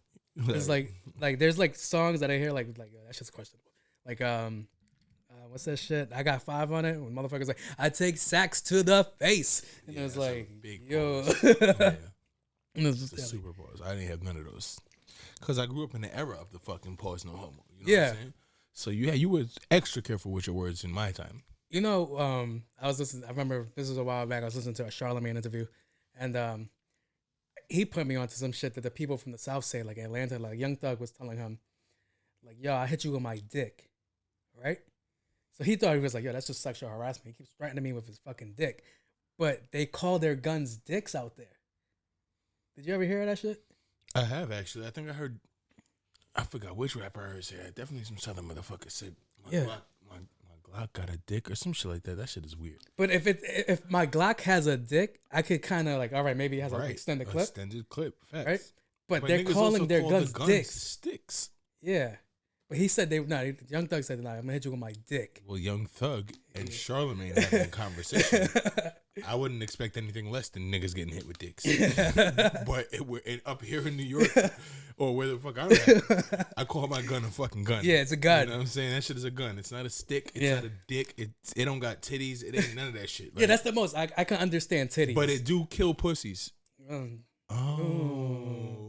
It's like there's like songs that I hear like yo, that shit's questionable. Like what's that shit? I got 5 on it. When motherfuckers like I take sacks to the face, and Yeah, it was that's a like big yo, pause. Yeah. and it was just The like, super pause. I didn't have none of those. Cause I grew up in the era of the fucking pause no homo. You know Yeah. what I'm saying? So you were extra careful with your words in my time. you know, I was listening. I remember this was a while back. I was listening to a Charlemagne interview, and he put me onto some shit that the people from the South say, like Atlanta, like Young Thug was telling him, like, "Yo, I hit you with my dick," right? So he thought he was like, "Yo, that's just sexual harassment." He keeps threatening me with his fucking dick, but they call their guns dicks out there. Did you ever hear that shit? I have actually. I think I heard. I forgot which rapper I heard say it. Definitely some southern motherfucker said, "My Yeah. Glock, my Glock got a dick" or some shit like that. That shit is weird. But if my Glock has a dick, I could kind of like, all right, maybe it has an Right. extended clip, Extended clip. Facts. right? But they're niggas calling also their call guns the dicks. sticks. Yeah. But he said Young Thug said, "Nah, I'm gonna hit you with my dick." Well, Young Thug and Charlemagne having a conversation. I wouldn't expect anything less than niggas getting hit with dicks. But up here in New York, or where the fuck I'm at, I call my gun a fucking gun. Yeah, it's a gun. You know what I'm saying? That shit is a gun. It's not a stick. It's Yeah. not a dick. It don't got titties. It ain't none of that shit. Yeah, that's the most. I can understand titties. But it do kill pussies. Um, Oh.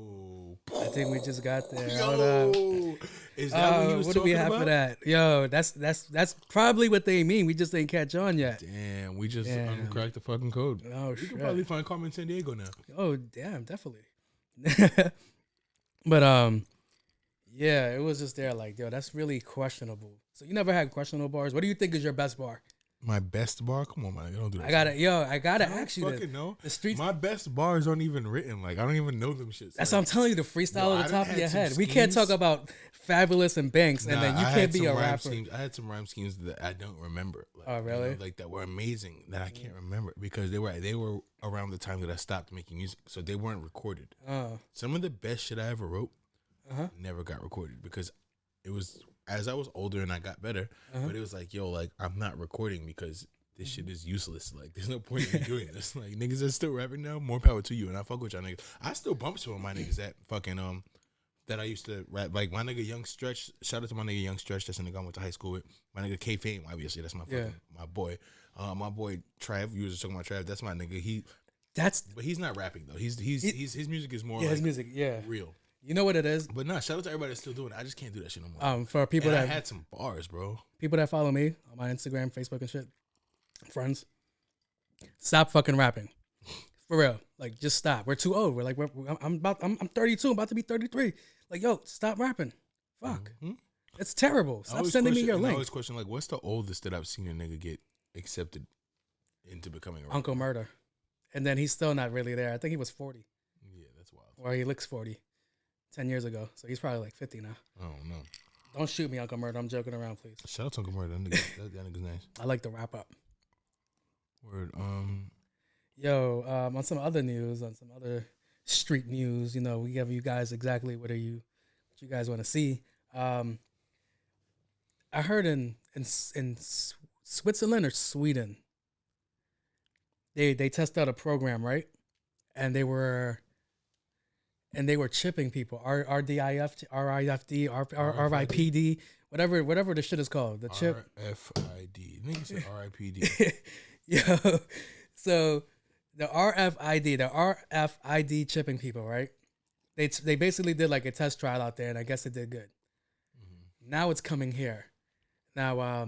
I think we just got there. Hold up. Yo. Is that what he was What do we talking have about? for that? Yo, that's probably what they mean. We just ain't catch on yet. Damn, we just Damn. uncracked the fucking code. Oh You shit. can probably find Carmen in San Diego now. Oh damn, definitely. But yeah, it was just there like, yo, that's really questionable. So you never had questionable bars. What do you think is your best bar? My best bar? Come on, man. Don't do that. I gotta I don't ask you this. fucking know. The streets. My best bars aren't even written. Like, I don't even know them shits. That's like, what I'm telling you. The freestyle Yo, at I the done top of your had some head. We can't talk schemes. about Fabulous and Banks, and then you I can't had be some a rhyme rapper. schemes. I had some rhyme schemes that I don't remember. Like, Oh, really? like that were amazing that I can't remember because they were around the time that I stopped making music, so they weren't recorded. Oh, Some of the best shit I ever wrote Uh-huh. never got recorded because it was as I was older and I got better. Uh-huh. But it was like, yo, like I'm not recording because this shit is useless. Like, there's no point in me doing this. Like, niggas that's still rapping now, more power to you. And I fuck with y'all niggas. I still bump some of my niggas that fucking that I used to rap. Like my nigga Young Stretch. Shout out to my nigga Young Stretch. That's the nigga I went to high school with. My nigga K Fame, obviously. That's my fucking my boy. My boy Trav. You was just talking about Trav. That's my nigga. But he's not rapping though. His music is more yeah, like his music. Yeah, real. you know what it is. But nah, shout out to everybody that's still doing it. I just can't do that shit no more. For people And I that had some bars, bro. follow me on my Instagram, Facebook, and shit, friends, stop fucking rapping. For real, like just stop. We're too old. I'm 32. I'm about to be 33. Like, yo, stop rapping. Fuck, it's terrible. Stop sending me your I link. always question like, what's the oldest that I've seen a nigga get accepted into becoming a rapper? Uncle Murder, and then he's still not really there. I think he was 40, Yeah, that's wild. or he looks 40. 10 years ago, so he's probably like 50 now. I don't know. Don't shoot me, Uncle Murder. I'm joking around, please. Shout out to Uncle Murder. That nigga's nice. I like to wrap up. Word. Yo, on some other news, on some other street news, you know, we give you guys exactly what you guys want to see. I heard in Switzerland or Sweden, they test out a program, right? And they were chipping people. RDIF, RIFD, RIPD, whatever the shit is called. The chip. RFID. Nigga said RIPD. Yo, so the RFID chipping people, right? They basically did like a test trial out there, and I guess it did good. Now it's coming here. Now,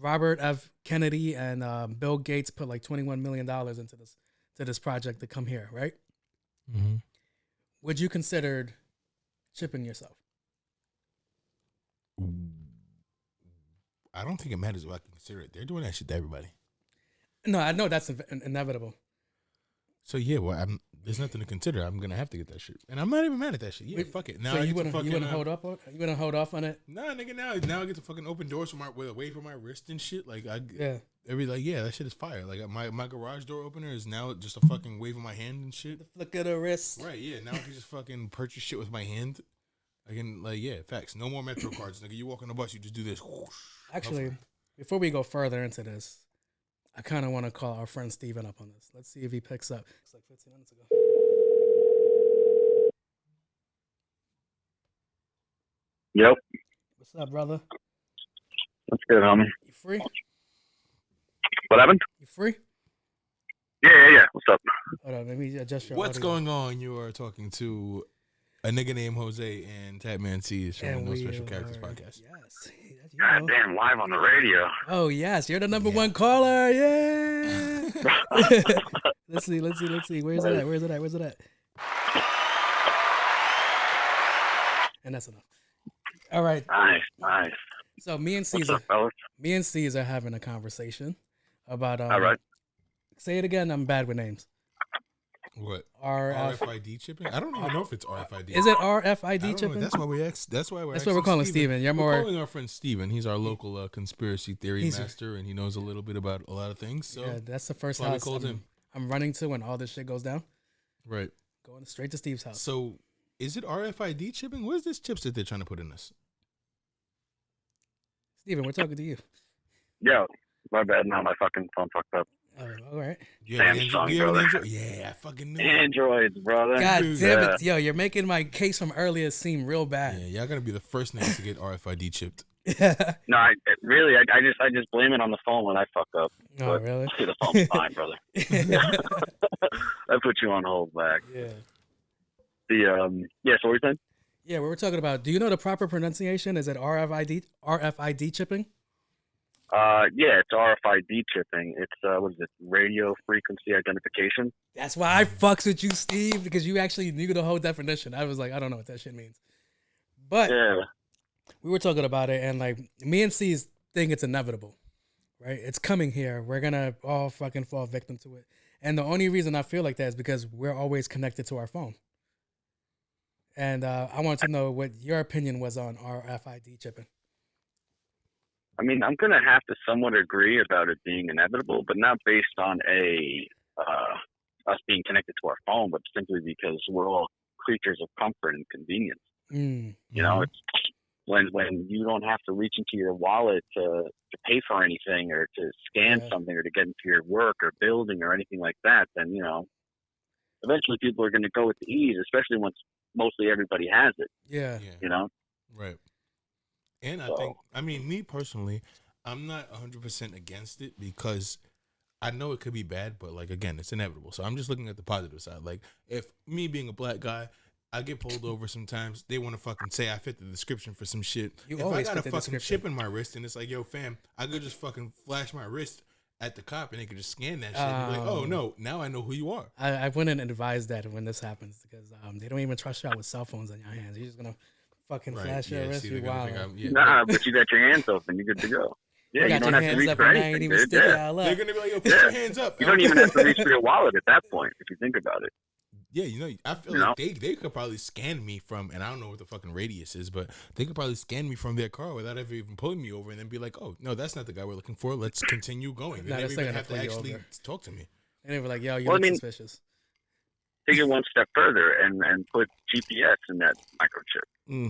Robert F. Kennedy and Bill Gates put like $21 million into this project to come here, right? Mm-hmm. Would you consider chipping yourself? I don't think it matters if I can consider it. They're doing that shit to everybody. No, I know that's inevitable. So yeah, well, there's nothing to consider. I'm gonna have to get that shit, and I'm not even mad at that shit. Yeah, fuck it. Now So I you get to wouldn't hold up on? You wouldn't hold off on it? Nah, nigga. Now I get to fucking open doors from away from my wrist and shit. Like Yeah. that shit is fire. Like my garage door opener is now just a fucking wave of my hand and shit. Flick of the wrist. Right. Yeah. Now I can just fucking purchase shit with my hand. I can facts. No more Metro cards, nigga. You walk on the bus, you just do this. Whoosh. Actually, before we go further into this, I kind of want to call our friend Steven up on this. Let's see if he picks up. It's like 15 minutes ago. Yep. What's up, brother? That's good, homie. You free? What happened? You free? Yeah. What's up? Hold on, let me adjust your What's audio. going on? You are talking to a nigga named Jose and Tatman C is from the No Special Characters podcast. Yes. God damn, live on the radio. Oh, yes. You're the number one caller. Yeah. Let's see. Where's it at? And that's enough. All right. Nice. So me and What's up, fellas? Caesar are having a conversation about All right. Say it again. I'm bad with names. What? RFID chipping? I don't even know if it's RFID. Is it RFID chipping? That's why we asked. That's why we're calling Steven. You're more calling our friend Steven. He's our local conspiracy theory master, and he knows a little bit about a lot of things. So yeah, that's the first house I'm running to when all this shit goes down. Right. Going straight to Steve's house. So is it RFID chipping? What is this chips that they're trying to put in us? Steven, we're talking to you. Yo, my bad. Now my fucking phone fucked up. All right. Samsung, brother. Yeah, I fucking knew. Androids, brother. God damn it. Yo, you're making my case from earlier seem real bad. Yeah, y'all gotta be the first niggas to get RFID chipped. No, I just blame it on the phone when I fuck up. Oh, really? The phone's fine, brother. I put you on hold back. Yeah. So what were you saying? Yeah, we were talking about, do you know the proper pronunciation? Is it RFID chipping? Yeah, it's RFID chipping. It's what is it? Radio frequency identification. That's why I fucks with you, Steve, because you actually knew the whole definition. I was like, I don't know what that shit means. But yeah, we were talking about it, and like me and C's think it's inevitable, right? It's coming here. We're gonna all fucking fall victim to it. And the only reason I feel like that is because we're always connected to our phone. And I wanted to know what your opinion was on RFID chipping. I mean, I'm going to have to somewhat agree about it being inevitable, but not based on us being connected to our phone, but simply because we're all creatures of comfort and convenience. You know, it's when you don't have to reach into your wallet to pay for anything or to scan something or to get into your work or building or anything like that, then, you know, eventually people are going to go with the ease, especially once mostly everybody has it. Yeah. You know? Right. And I think, I mean, me personally, I'm not 100% against it because I know it could be bad, but like, again, it's inevitable. So I'm just looking at the positive side. Like, if me being a black guy, I get pulled over sometimes, they want to fucking say I fit the description for some shit. If I got a fucking chip in my wrist and it's like, yo, fam, I could just fucking flash my wrist at the cop and they could just scan that shit and be like, oh, no, now I know who you are. I wouldn't advise that when this happens because they don't even trust you out with cell phones in your hands. You're just going to fucking flash your wrist. Nah, but you got your hands open. You're good to go. Yeah, you don't have to reach for anything, dude. They're going to be like, yo, put your hands up. You don't even have to reach for your wallet at that point, if you think about it. Yeah, you know, I feel like they could probably scan me from, and I don't know what the fucking radius is, but they could probably scan me from their car without ever even pulling me over and then be like, oh, no, that's not the guy we're looking for. Let's continue going. They never even have to actually talk to me. And they were like, yo, you look suspicious. Take it one step further and put GPS in that microchip.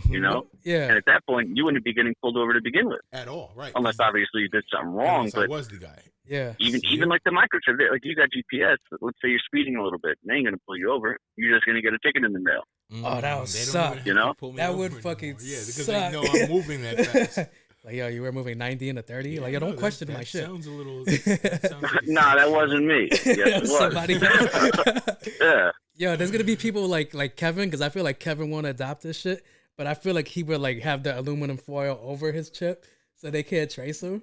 You know? Yeah. And at that point, you wouldn't be getting pulled over to begin with. At all, right. Unless, obviously, you did something wrong. But I was the guy. Yeah. Even like the microchip, like you got GPS. Let's say you're speeding a little bit. They ain't going to pull you over. You're just going to get a ticket in the mail. Oh, that would suck. You know? That would fucking yeah, because suck. they know I'm moving that fast. Like, yo, you were moving 90 into 30? Yeah, like, yo, don't question my shit. Sounds a little... Nah, that wasn't me. Yes, it was. Somebody else. Yeah. Yo, there's going to be people like Kevin, because I feel like Kevin won't adopt this shit, but I feel like he would like have the aluminum foil over his chip so they can't trace him.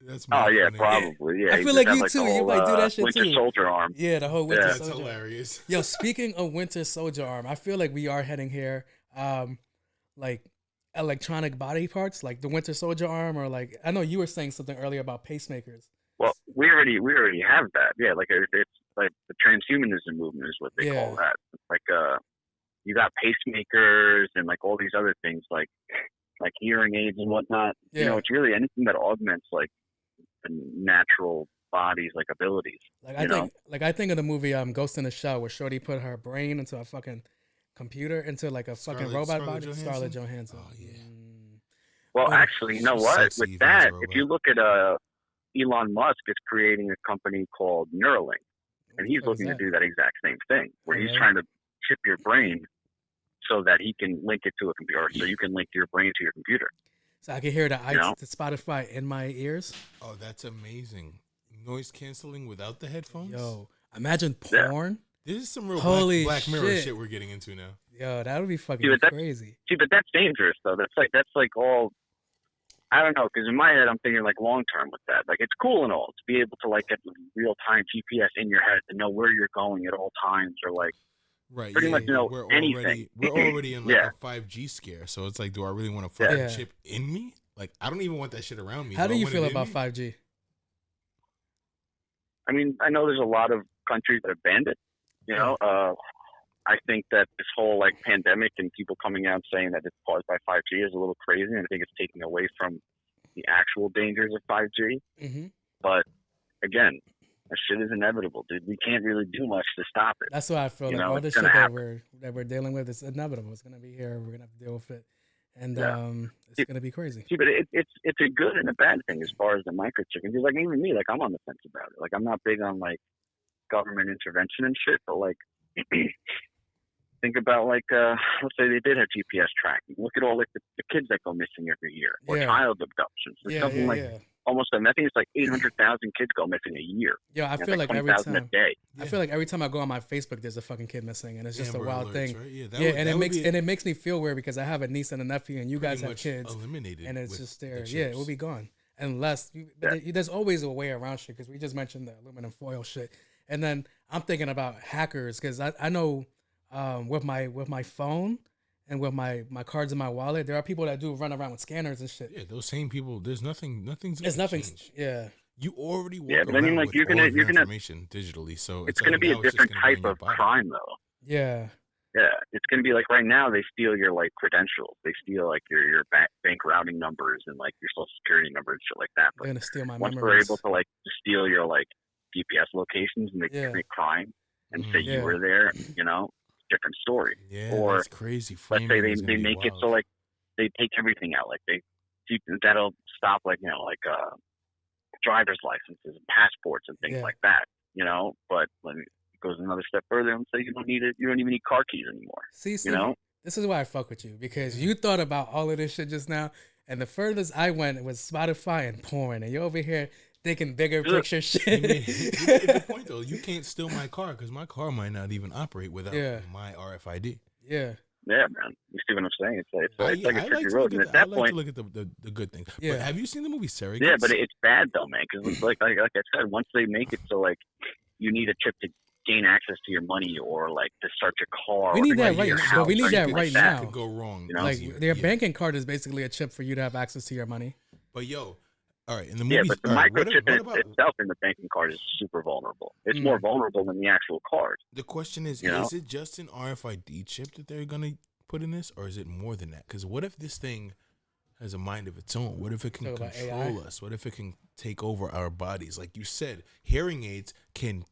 That's yeah, funny. probably. Yeah, I feel like you too. You might do that shit Winter too. Soldier arm. Yeah, the whole Winter Soldier. That's hilarious. Yo, speaking of Winter Soldier arm, I feel like we are heading here. Like, electronic body parts, like the Winter Soldier arm, or like I know you were saying something earlier about pacemakers. Well, we already have that. Yeah, like it's like the transhumanism movement is what they call that. It's like you got pacemakers and like all these other things like hearing aids and whatnot. Yeah. You know, it's really anything that augments like the natural body's like abilities. Like I think of the movie Ghost in the Shell, where Shorty put her brain into a fucking computer, into like a fucking robot body. Scarlett Johansson. Oh yeah. Well, actually, you know what? Sexy With even that, as a if you look at Elon Musk is creating a company called Neuralink, and he's looking to do that exact same thing, where he's trying to chip your brain so that he can link it to a computer, so you can link your brain to your computer. So I can hear the Spotify in my ears. Oh, that's amazing. Noise canceling without the headphones. Yo, imagine porn. This is some real Holy Black Mirror shit. shit we're getting into now. Yo, that would be fucking crazy. See, but that's dangerous though. That's like all. I don't know, because in my head I'm thinking like long term with that. Like it's cool and all to be able to like get real time GPS in your head to know where you're going at all times, or like pretty much know anything. We're already in like a 5G scare, so it's like, do I really want a fucking chip in me? Like I don't even want that shit around me. How do you feel about 5G? I mean, I know there's a lot of countries that have banned it. You know, I think that this whole like pandemic and people coming out saying that it's caused by 5G is a little crazy, and I think it's taking away from the actual dangers of 5G. Mm-hmm. But again, that shit is inevitable, dude. We can't really do much to stop it. That's why I feel like all this shit that we're dealing with is inevitable. It's gonna be here. We're gonna have to deal with it, and it's gonna be crazy. See, but it's a good and a bad thing as far as the microchip. Because like even me, like I'm on the fence about it. Like I'm not big on like government intervention and shit, but like think about like let's say they did have GPS tracking. Look at all like the kids that go missing every year, or child abductions. There's something like almost. I think it's like 800,000 kids go missing a year. Yeah, I feel like every time. I feel like every time I go on my Facebook, there's a fucking kid missing, and it's just a wild thing. Right? It makes me feel weird because I have a niece and a nephew, and you guys have kids, and it's just there. Yeah, it will be gone unless there's always a way around shit, because we just mentioned the aluminum foil shit, and then I'm thinking about hackers, because I know with my phone. And with my cards in my wallet, there are people that do run around with scanners and shit. Yeah, those same people. There's nothing. There's nothing. Change. Yeah. You already walk but I mean, like you're gonna information digitally, so it's gonna be a different type of crime, though. Yeah. Yeah, it's gonna be like right now they steal your like credentials. They steal like your bank routing numbers and like your social security number and shit like that. But they're gonna steal my once memories. they're able to like steal your like GPS locations and they commit crime and say you were there, you know. Different story. Yeah, or that's crazy. Let's say they make it so like they take everything out, like that'll stop like like driver's licenses and passports and things like that, you know. But when it goes another step further and say you don't even need car keys anymore. See, you know, this is why I fuck with you, because you thought about all of this shit just now, and the furthest I went was Spotify and porn, and you're over here thinking bigger picture shit. You made a good point though. You can't steal my car because my car might not even operate without my RFID. Yeah. Yeah, man. You see what I'm saying? It's like a tricky road. And at I that like point, to look at the good things. Yeah. But have you seen the movie Surrogates? Yeah, but it's bad though, man. Because like I said, once they make it so like you need a chip to gain access to your money or like to start your car. We need that right now. We need that right now. That could go wrong. You know? Like their banking card is basically a chip for you to have access to your money. But yo. All right, in the movie, yeah, but the microchip itself in the banking card is super vulnerable. It's more vulnerable than the actual card. The question is it just an RFID chip that they're going to put in this, or is it more than that? Because what if this thing has a mind of its own? What if it can control us? What if it can take over our bodies? Like you said, hearing aids can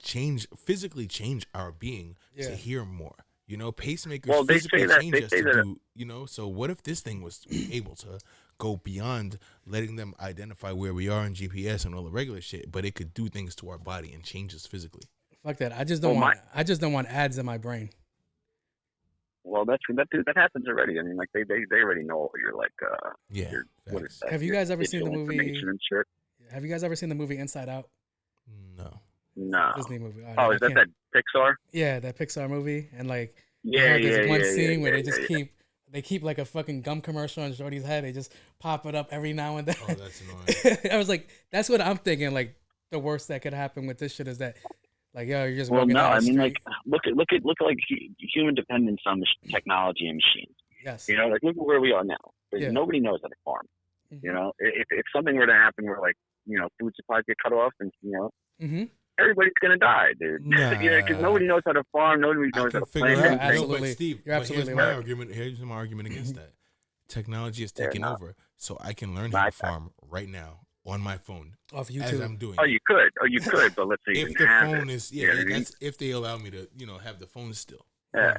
physically change our being to hear more. You know, pacemakers physically change us to do, you know, so what if this thing was able to go beyond letting them identify where we are in GPS and all the regular shit, but it could do things to our body and change us physically? Fuck that. I just don't want ads in my brain. Well, that happens already. I mean, like they already know you're like what is that? Have you guys ever seen the movie? And shit? Have you guys ever seen the movie Inside Out? No. Disney movie. Oh, is that Pixar? Yeah, that Pixar movie, and like there's one scene where they just keep like a fucking gum commercial on Jordy's head. They just pop it up every now and then. Oh, that's annoying. I was like, that's what I'm thinking. Like the worst that could happen with this shit is that, like, yo, you're just well, walking no, down the I mean, street. like look at like human dependence on technology and machines. Yes. You know, like look at where we are now. Yeah. Nobody knows how to farm. Mhm. You know, if something were to happen where like, you know, food supplies get cut off and, you know, Mm-hmm. everybody's going to die, dude. Nah. You know, because nobody knows how to farm. Nobody I knows how can to figure plant out. anything. Absolutely. But Steve, You're absolutely here's my right. argument. Here's my argument against that. Technology is taking over, so I can learn how to farm right now on my phone Off as YouTube. I'm doing. Oh, it. you could. But let's say you If didn't the have phone it. is, You know what I mean? that's if they allow me to, you know, have the phone still. Yeah.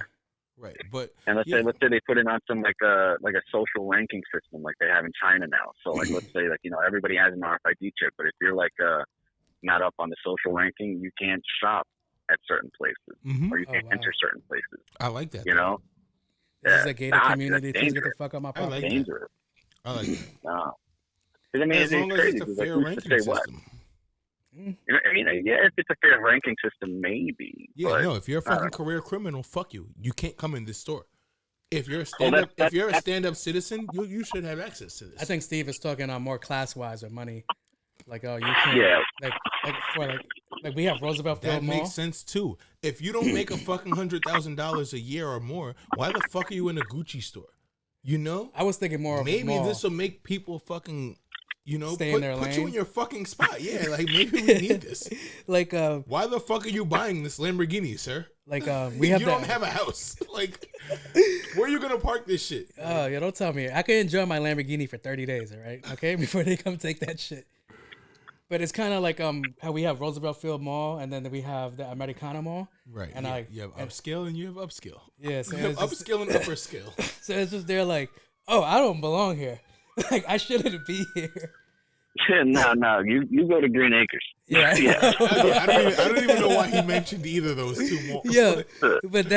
Right, but And let's say they put it on some like a social ranking system like they have in China now. So like let's say like, you know, everybody has an RFID chip, but if you're like not up on the social ranking, you can't shop at certain places or you can't enter certain places. I like that. You know, This is a gated community. That's Please get the fuck out my I property. like dangerous. I like that. No, 'cause, I mean, As long as crazy. it's a Like, fair who's to ranking say what? system. You know, I mean, yeah, if it's a fair ranking system, maybe. Yeah, but, no. If you're a fucking career criminal, fuck you. You can't come in this store. If you're a that's- stand-up citizen, you should have access to this. I think Steve is talking on more class wise with money. Like, oh, you can't. Yeah. Like we have Roosevelt that Field Mall. makes sense too. If you don't make a fucking $100,000 a year or more, why the fuck are you in a Gucci store? You know, I was thinking more of a maybe mall. this will make people fucking, you know, Stay in put their you lane. in your fucking spot. Yeah, like maybe we need this. Like Why the fuck are you buying this Lamborghini, sir? we have you that. don't have a house. Like, where are you gonna park this shit? Oh, yeah, don't tell me. I can enjoy my Lamborghini for 30 days, all right? Okay, before they come take that shit. But it's kind of like how we have Roosevelt Field Mall and then we have the Americana Mall. Right. And you have upscale and you have upscale. Yeah, so You have it's just, upscale and upper scale. so it's just they're like, oh, I don't belong here. Like I shouldn't be here. No, you go to Green Acres. Yeah. I don't even know why he mentioned either of those two malls. Yeah, but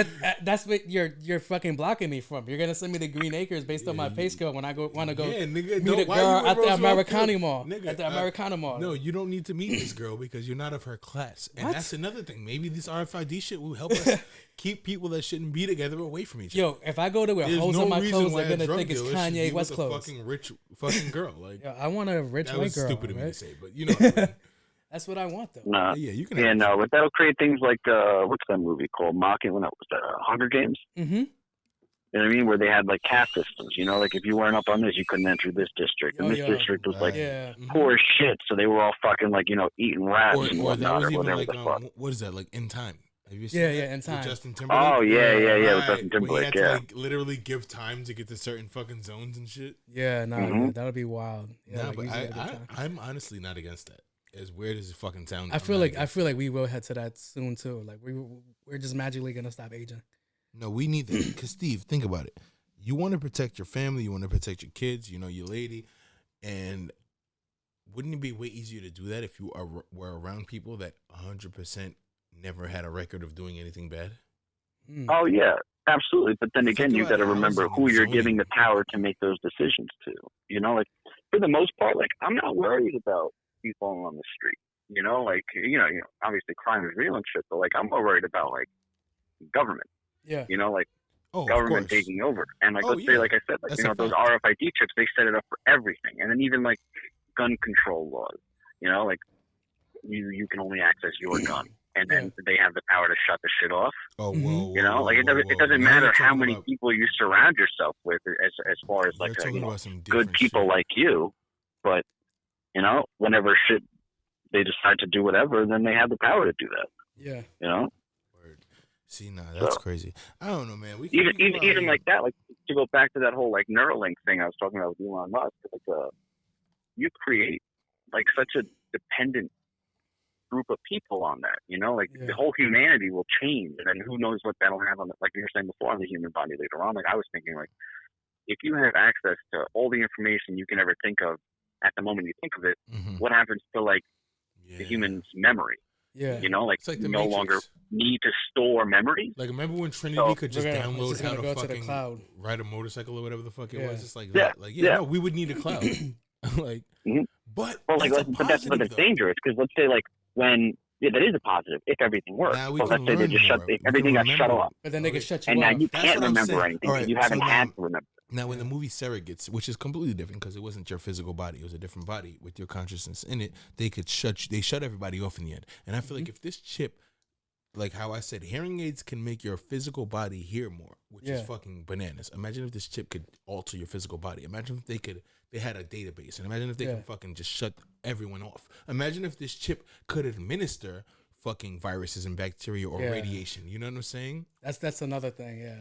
that's what you're fucking blocking me from. You're gonna send me to Green Acres based on my pay scale when I want to go Yeah, nigga, meet a why you girl in at the Roosevelt Americana Field? Mall. Nigga, At the Americana Mall. No, you don't need to meet this girl because you're not of her class. And What? that's another thing. Maybe this RFID shit will help us keep people that shouldn't be together away from each other. Yo, if I go to where There's holes no in my reason clothes, why they're a gonna drug think it's dealer should be Kanye with West a clothes. fucking rich fucking girl. Like, Yeah, I want a rich that white was girl. stupid of me to right? say, but you know what I mean. That's what I want though. Nah. Yeah, you can. Yeah, have no, but that'll create things like what's that movie called? Mocking when that was that Hunger Games. Mm-hmm. You know what I mean? Where they had like caste systems. You know, like if you weren't up on this, you couldn't enter this district, and Oh, this yeah. district was like Yeah. poor as shit. So they were all fucking like eating rats and Or that whatnot was or even whatever like the fuck. what is that like In Time? Have you seen Yeah, that? yeah, In With Time. Justin Timberlake. Oh yeah, with Right, Justin where he Timberlake. had to Yeah. like literally give time to get to certain fucking zones and shit. Yeah, no, Mhm. that would be wild. Yeah, Nah, like, but you just gotta get time. I'm honestly not against that. As weird as it fucking sounds. I feel like we will head to that soon too. Like we're just magically gonna stop aging. No, we need that. Because, Steve, think about it. You want to protect your family. You want to protect your kids, you know, your lady. And wouldn't it be way easier to do that if you were around people that 100% never had a record of doing anything bad? Oh yeah, absolutely. But then again, Think you about got to remember housing who and you're zoning. giving the power to make those decisions to. You know, like for the most part, like I'm not worried about people on the street. You know, like obviously crime is real and shit, but like I'm more worried about like government. Yeah. You know, like Oh, of government course. taking over. And like Oh, let's say, yeah. like I said, like That's a those fact. RFID chips, they set it up for everything. And then even like gun control laws. You know, like you can only access your gun. And then they have the power to shut the shit off. Oh, Mhm. whoa, You know, whoa, like it whoa, doesn't whoa. it doesn't Now matter you're how talking many about- people you surround yourself with as far as you're like talking about some good different people shit. like you. But whenever shit they decide to do whatever, then they have the power to do that. Yeah. You know, Word. See, nah, that's So- crazy. I don't know, man. even like that, like to go back to that whole like Neuralink thing I was talking about with Elon Musk, like you create like such a dependent group of people on that, like Yeah. the whole humanity will change, and then who knows what that'll have on the, like you were saying before, on the human body later on. Like I was thinking, like if you have access to all the information you can ever think of at the moment you think of it, Mhm. what happens to like Yeah. the human's memory? Yeah. Like It's like you the no Matrix. longer need to store memories. Like, remember when Trinity So- could just We're gonna- download it's just how gonna to go to the fucking cloud. ride a motorcycle or whatever the fuck it Yeah. was? It's like Yeah, that. Like, yeah. no, we would need a cloud. Like, Mhm. but Well, like, that's a but that's positive, though. dangerous because let's say like when that is a positive if everything works. Now we But can let's say they learn just more. if We can everything got shut remember. off, But then they Okay. can shut you and now off. you That's can't what I'm remember saying. anything. All right, You so haven't had now- to remember. Now, when the movie Surrogates, which is completely different because it wasn't your physical body, it was a different body with your consciousness in it, they shut everybody off in the end. And I feel like if this chip, like how I said, hearing aids can make your physical body hear more, which is fucking bananas. Imagine if this chip could alter your physical body. Imagine if they had a database, and imagine if they could fucking just shut everyone off. Imagine if this chip could administer fucking viruses and bacteria or radiation. You know what I'm saying? That's another thing. Yeah,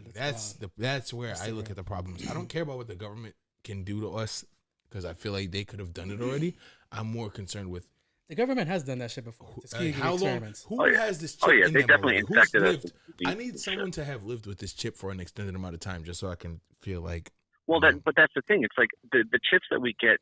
that's where I look at the problems. I don't care about what the government can do to us because I feel like they could have done it already. I'm more concerned with the government has done that shit before. how long? Who has this chip? They definitely infected us. I need someone to have lived with this chip for an extended amount of time just so I can feel like. Well, but that's the thing. It's like the chips that we get.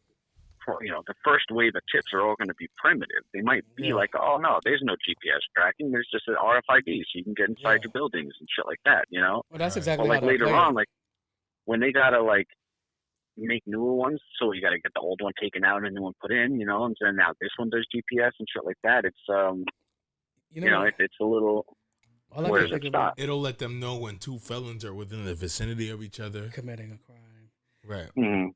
The first wave of chips are all going to be primitive. They might be like, oh no, there's no GPS tracking. There's just an RFID, so you can get inside your buildings and shit like that. Well, that's exactly. But like later on, like when they gotta like make newer ones, so you gotta get the old one taken out and a new one put in. And then now this one does GPS and shit like that. It's it's a little. Where does it stop? It'll let them know when two felons are within the vicinity of each other committing a crime. Right. Mm-hmm.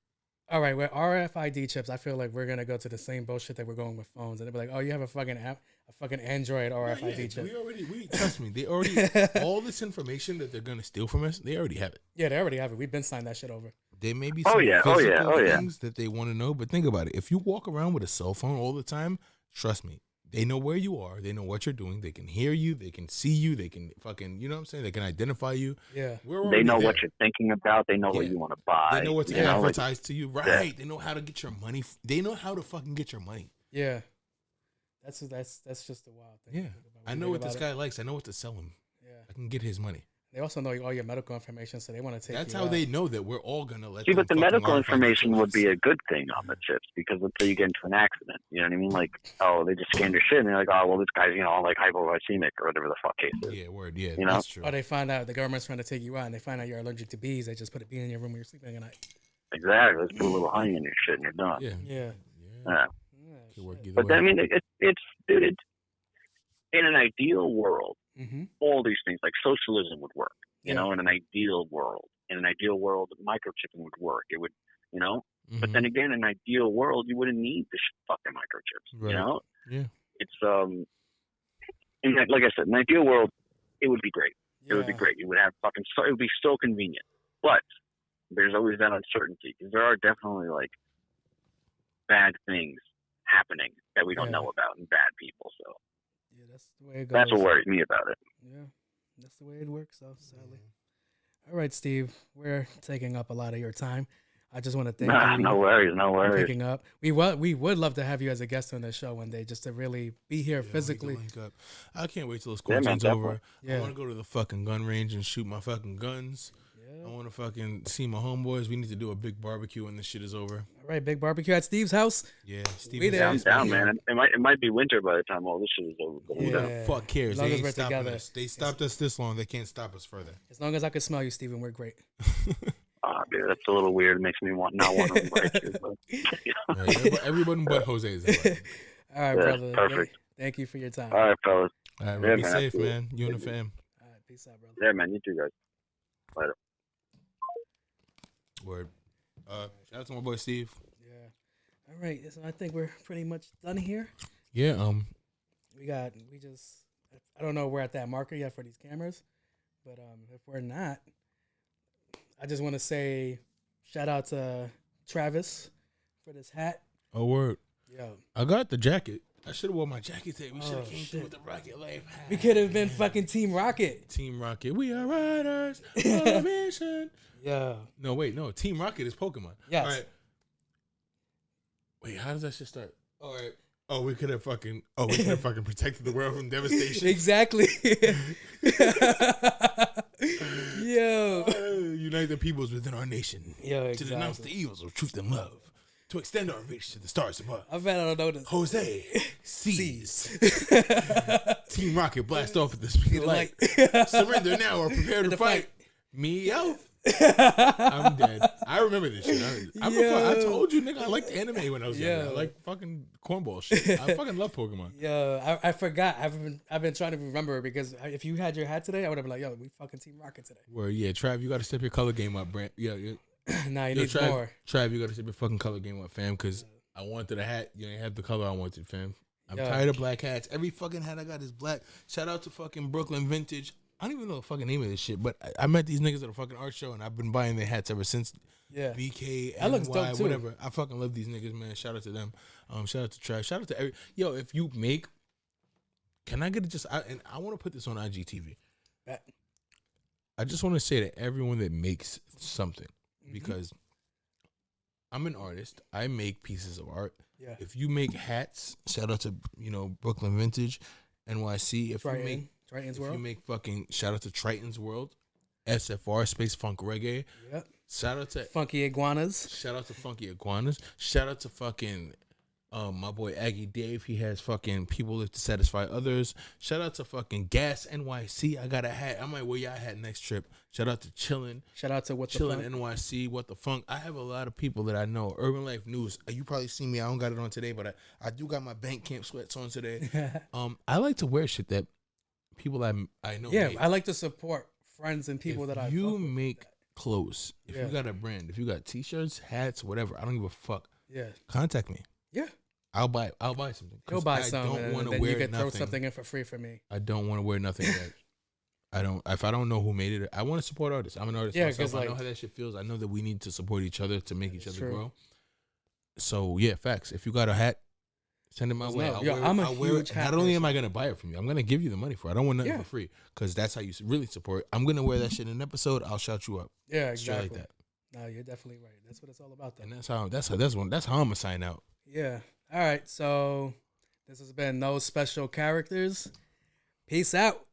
All right, with RFID chips, I feel like we're gonna go to the same bullshit that we're going with phones, and they'll be like, "Oh, you have a fucking app, a fucking Android RFID chip." We trust me. They already all this information that they're gonna steal from us. They already have it. Yeah, they already have it. We've been signed that shit over. There may be some physical things that they want to know, but think about it. If you walk around with a cell phone all the time, trust me, they know where you are. They know what you're doing. They can hear you. They can see you. They can fucking, you know what I'm saying? They can identify you. Yeah. They know what you're thinking about. They know what you want to buy. They know what to advertise to you. Right. Yeah. They know how to get your money. They know how to fucking get your money. Yeah. That's just a wild thing. Yeah. I know what this guy likes. I know what to sell him. Yeah. I can get his money. They also know all your medical information, so they want to take. That's how they know that we're all gonna let. See, but the medical information would be a good thing on the chips because until you get into an accident, you know what I mean? Like, oh, they just scanned your shit and they're like, oh, well, this guy's like hypoglycemic or whatever the fuck case is. Yeah, word. Yeah, that's true. Or they find out the government's trying to take you out and they find out you're allergic to bees. They just put a bee in your room when you're sleeping at night. Exactly. Let's put a little honey in your shit and you're done. Yeah. But I mean, it's in an ideal world, all these things like socialism would work. In an ideal world. In an ideal world, microchipping would work. It would, But then again, in an ideal world, you wouldn't need the fucking microchips. Right. Yeah. It's like I said, in an ideal world, it would be great. It would be great. You would have it would be so convenient. But there's always that uncertainty because there are definitely like bad things happening that we don't know about and bad people. So that's the way it goes. That's what worries me about it. Yeah. That's the way it works, though, sadly. All right, Steve, we're taking up a lot of your time. I just want to thank you. No worries. For picking up. We would love to have you as a guest on the show one day, just to really be here physically. I can't wait till this quarantine's over. I want to go to the fucking gun range and shoot my fucking guns. I want to fucking see my homeboys. We need to do a big barbecue when this shit is over. All right, big barbecue at Steve's house. Yeah, Steve. We there. I'm down, man. It might be winter by the time all this shit is over. Yeah. Fuck cares. They ain't stopping us. They stopped us this long. They can't stop us further. As long as I can smell you, Steven, we're great. Dude, that's a little weird. It makes me not want to invite you. But, everybody but Jose is invited. All right, brother. Perfect. Thank you for your time. All right, fellas. All right, be safe, man. You and the fam. All right, peace out, brother. Yeah, man. You too, guys. Later. Word. Shout out to my boy Steve. Yeah. All right. So I think we're pretty much done here. Yeah. I don't know if we're at that marker yet for these cameras, but if we're not, I just want to say shout out to Travis for this hat. Oh, word. Yo. I got the jacket. I should have worn my jacket today. We should have came through with the Rocket Life hat. We could have been fucking Team Rocket. Team Rocket. We are riders on a mission. Yeah. No, wait. No. Team Rocket is Pokemon. Yes. All right. Wait, how does that shit start? All right. Oh, we could have fucking protected the world from devastation. Exactly. Yo. Unite the peoples within our nation. Yo, exactly. To denounce the evils of truth and love. To extend our reach to the stars above. I bet I don't know this. Jose sees. Team Rocket blast off at the speed of light. Surrender now or prepare to fight. Meow. I'm dead. I remember this shit. I told you, nigga, I liked anime when I was younger. I like fucking cornball shit. I fucking love Pokemon. Yo, I forgot. I've been trying to remember it because if you had your hat today, I would have been like, yo, we fucking Team Rocket today. Well, yeah, Trav, you got to step your color game up, Brent. Yeah. Nah, you need more. Trav, you got to step your fucking color game up, fam, because I wanted a hat. You ain't have the color I wanted, fam. I'm tired of black hats. Every fucking hat I got is black. Shout out to fucking Brooklyn Vintage. I don't even know the fucking name of this shit, but I met these niggas at a fucking art show, and I've been buying their hats ever since. Yeah. BK, That looks dope, NY, too. whatever. I fucking love these niggas, man. Shout out to them. Shout out to Trash. Shout out to every. Yo, if you make, can I get it? And I want to put this on IGTV. I just want to say to everyone that makes something, because I'm an artist. I make pieces of art. Yeah. If you make hats, shout out to Brooklyn Vintage, NYC. If Triton's World. you make fucking shout out to Triton's World, SFR Space Funk Reggae. Yep. Shout out to Funky Iguanas. Shout out to Funky Iguanas. Shout out to fucking my boy Aggie Dave. He has fucking People Live to Satisfy Others. Shout out to fucking Gas NYC. I got a hat. I might wear your hat next trip. Shout out to Chillin'. Shout out to Chillin' NYC. What the Funk. I have a lot of people that I know. Urban Life News. You probably see me. I don't got it on today, but I do got my Bank Camp sweats on today. I like to wear shit that people I know. Yeah, make. I like to support friends and people that I fuck with. make clothes. If you got a brand, if you got t-shirts, hats, whatever, I don't give a fuck. Yeah. Contact me. Yeah. I'll buy something. Go buy something, don't and want to then wear you can nothing. throw something in for free for me. I don't want to wear nothing that if I don't know who made it. I want to support artists. I'm an artist myself. I know how that shit feels. I know that we need to support each other to make each other grow. So yeah, facts. If you got a hat, send it my way. I'll wear it. Not only am I gonna buy it from you, I'm gonna give you the money for it. I don't want nothing for free, because that's how you really support. I'm gonna wear that shit in an episode. I'll shout you up. Yeah, exactly. Straight like that. No, you're definitely right. That's what it's all about, though. And that's how I'm gonna sign out. Yeah. All right. So this has been No Special Characters. Peace out.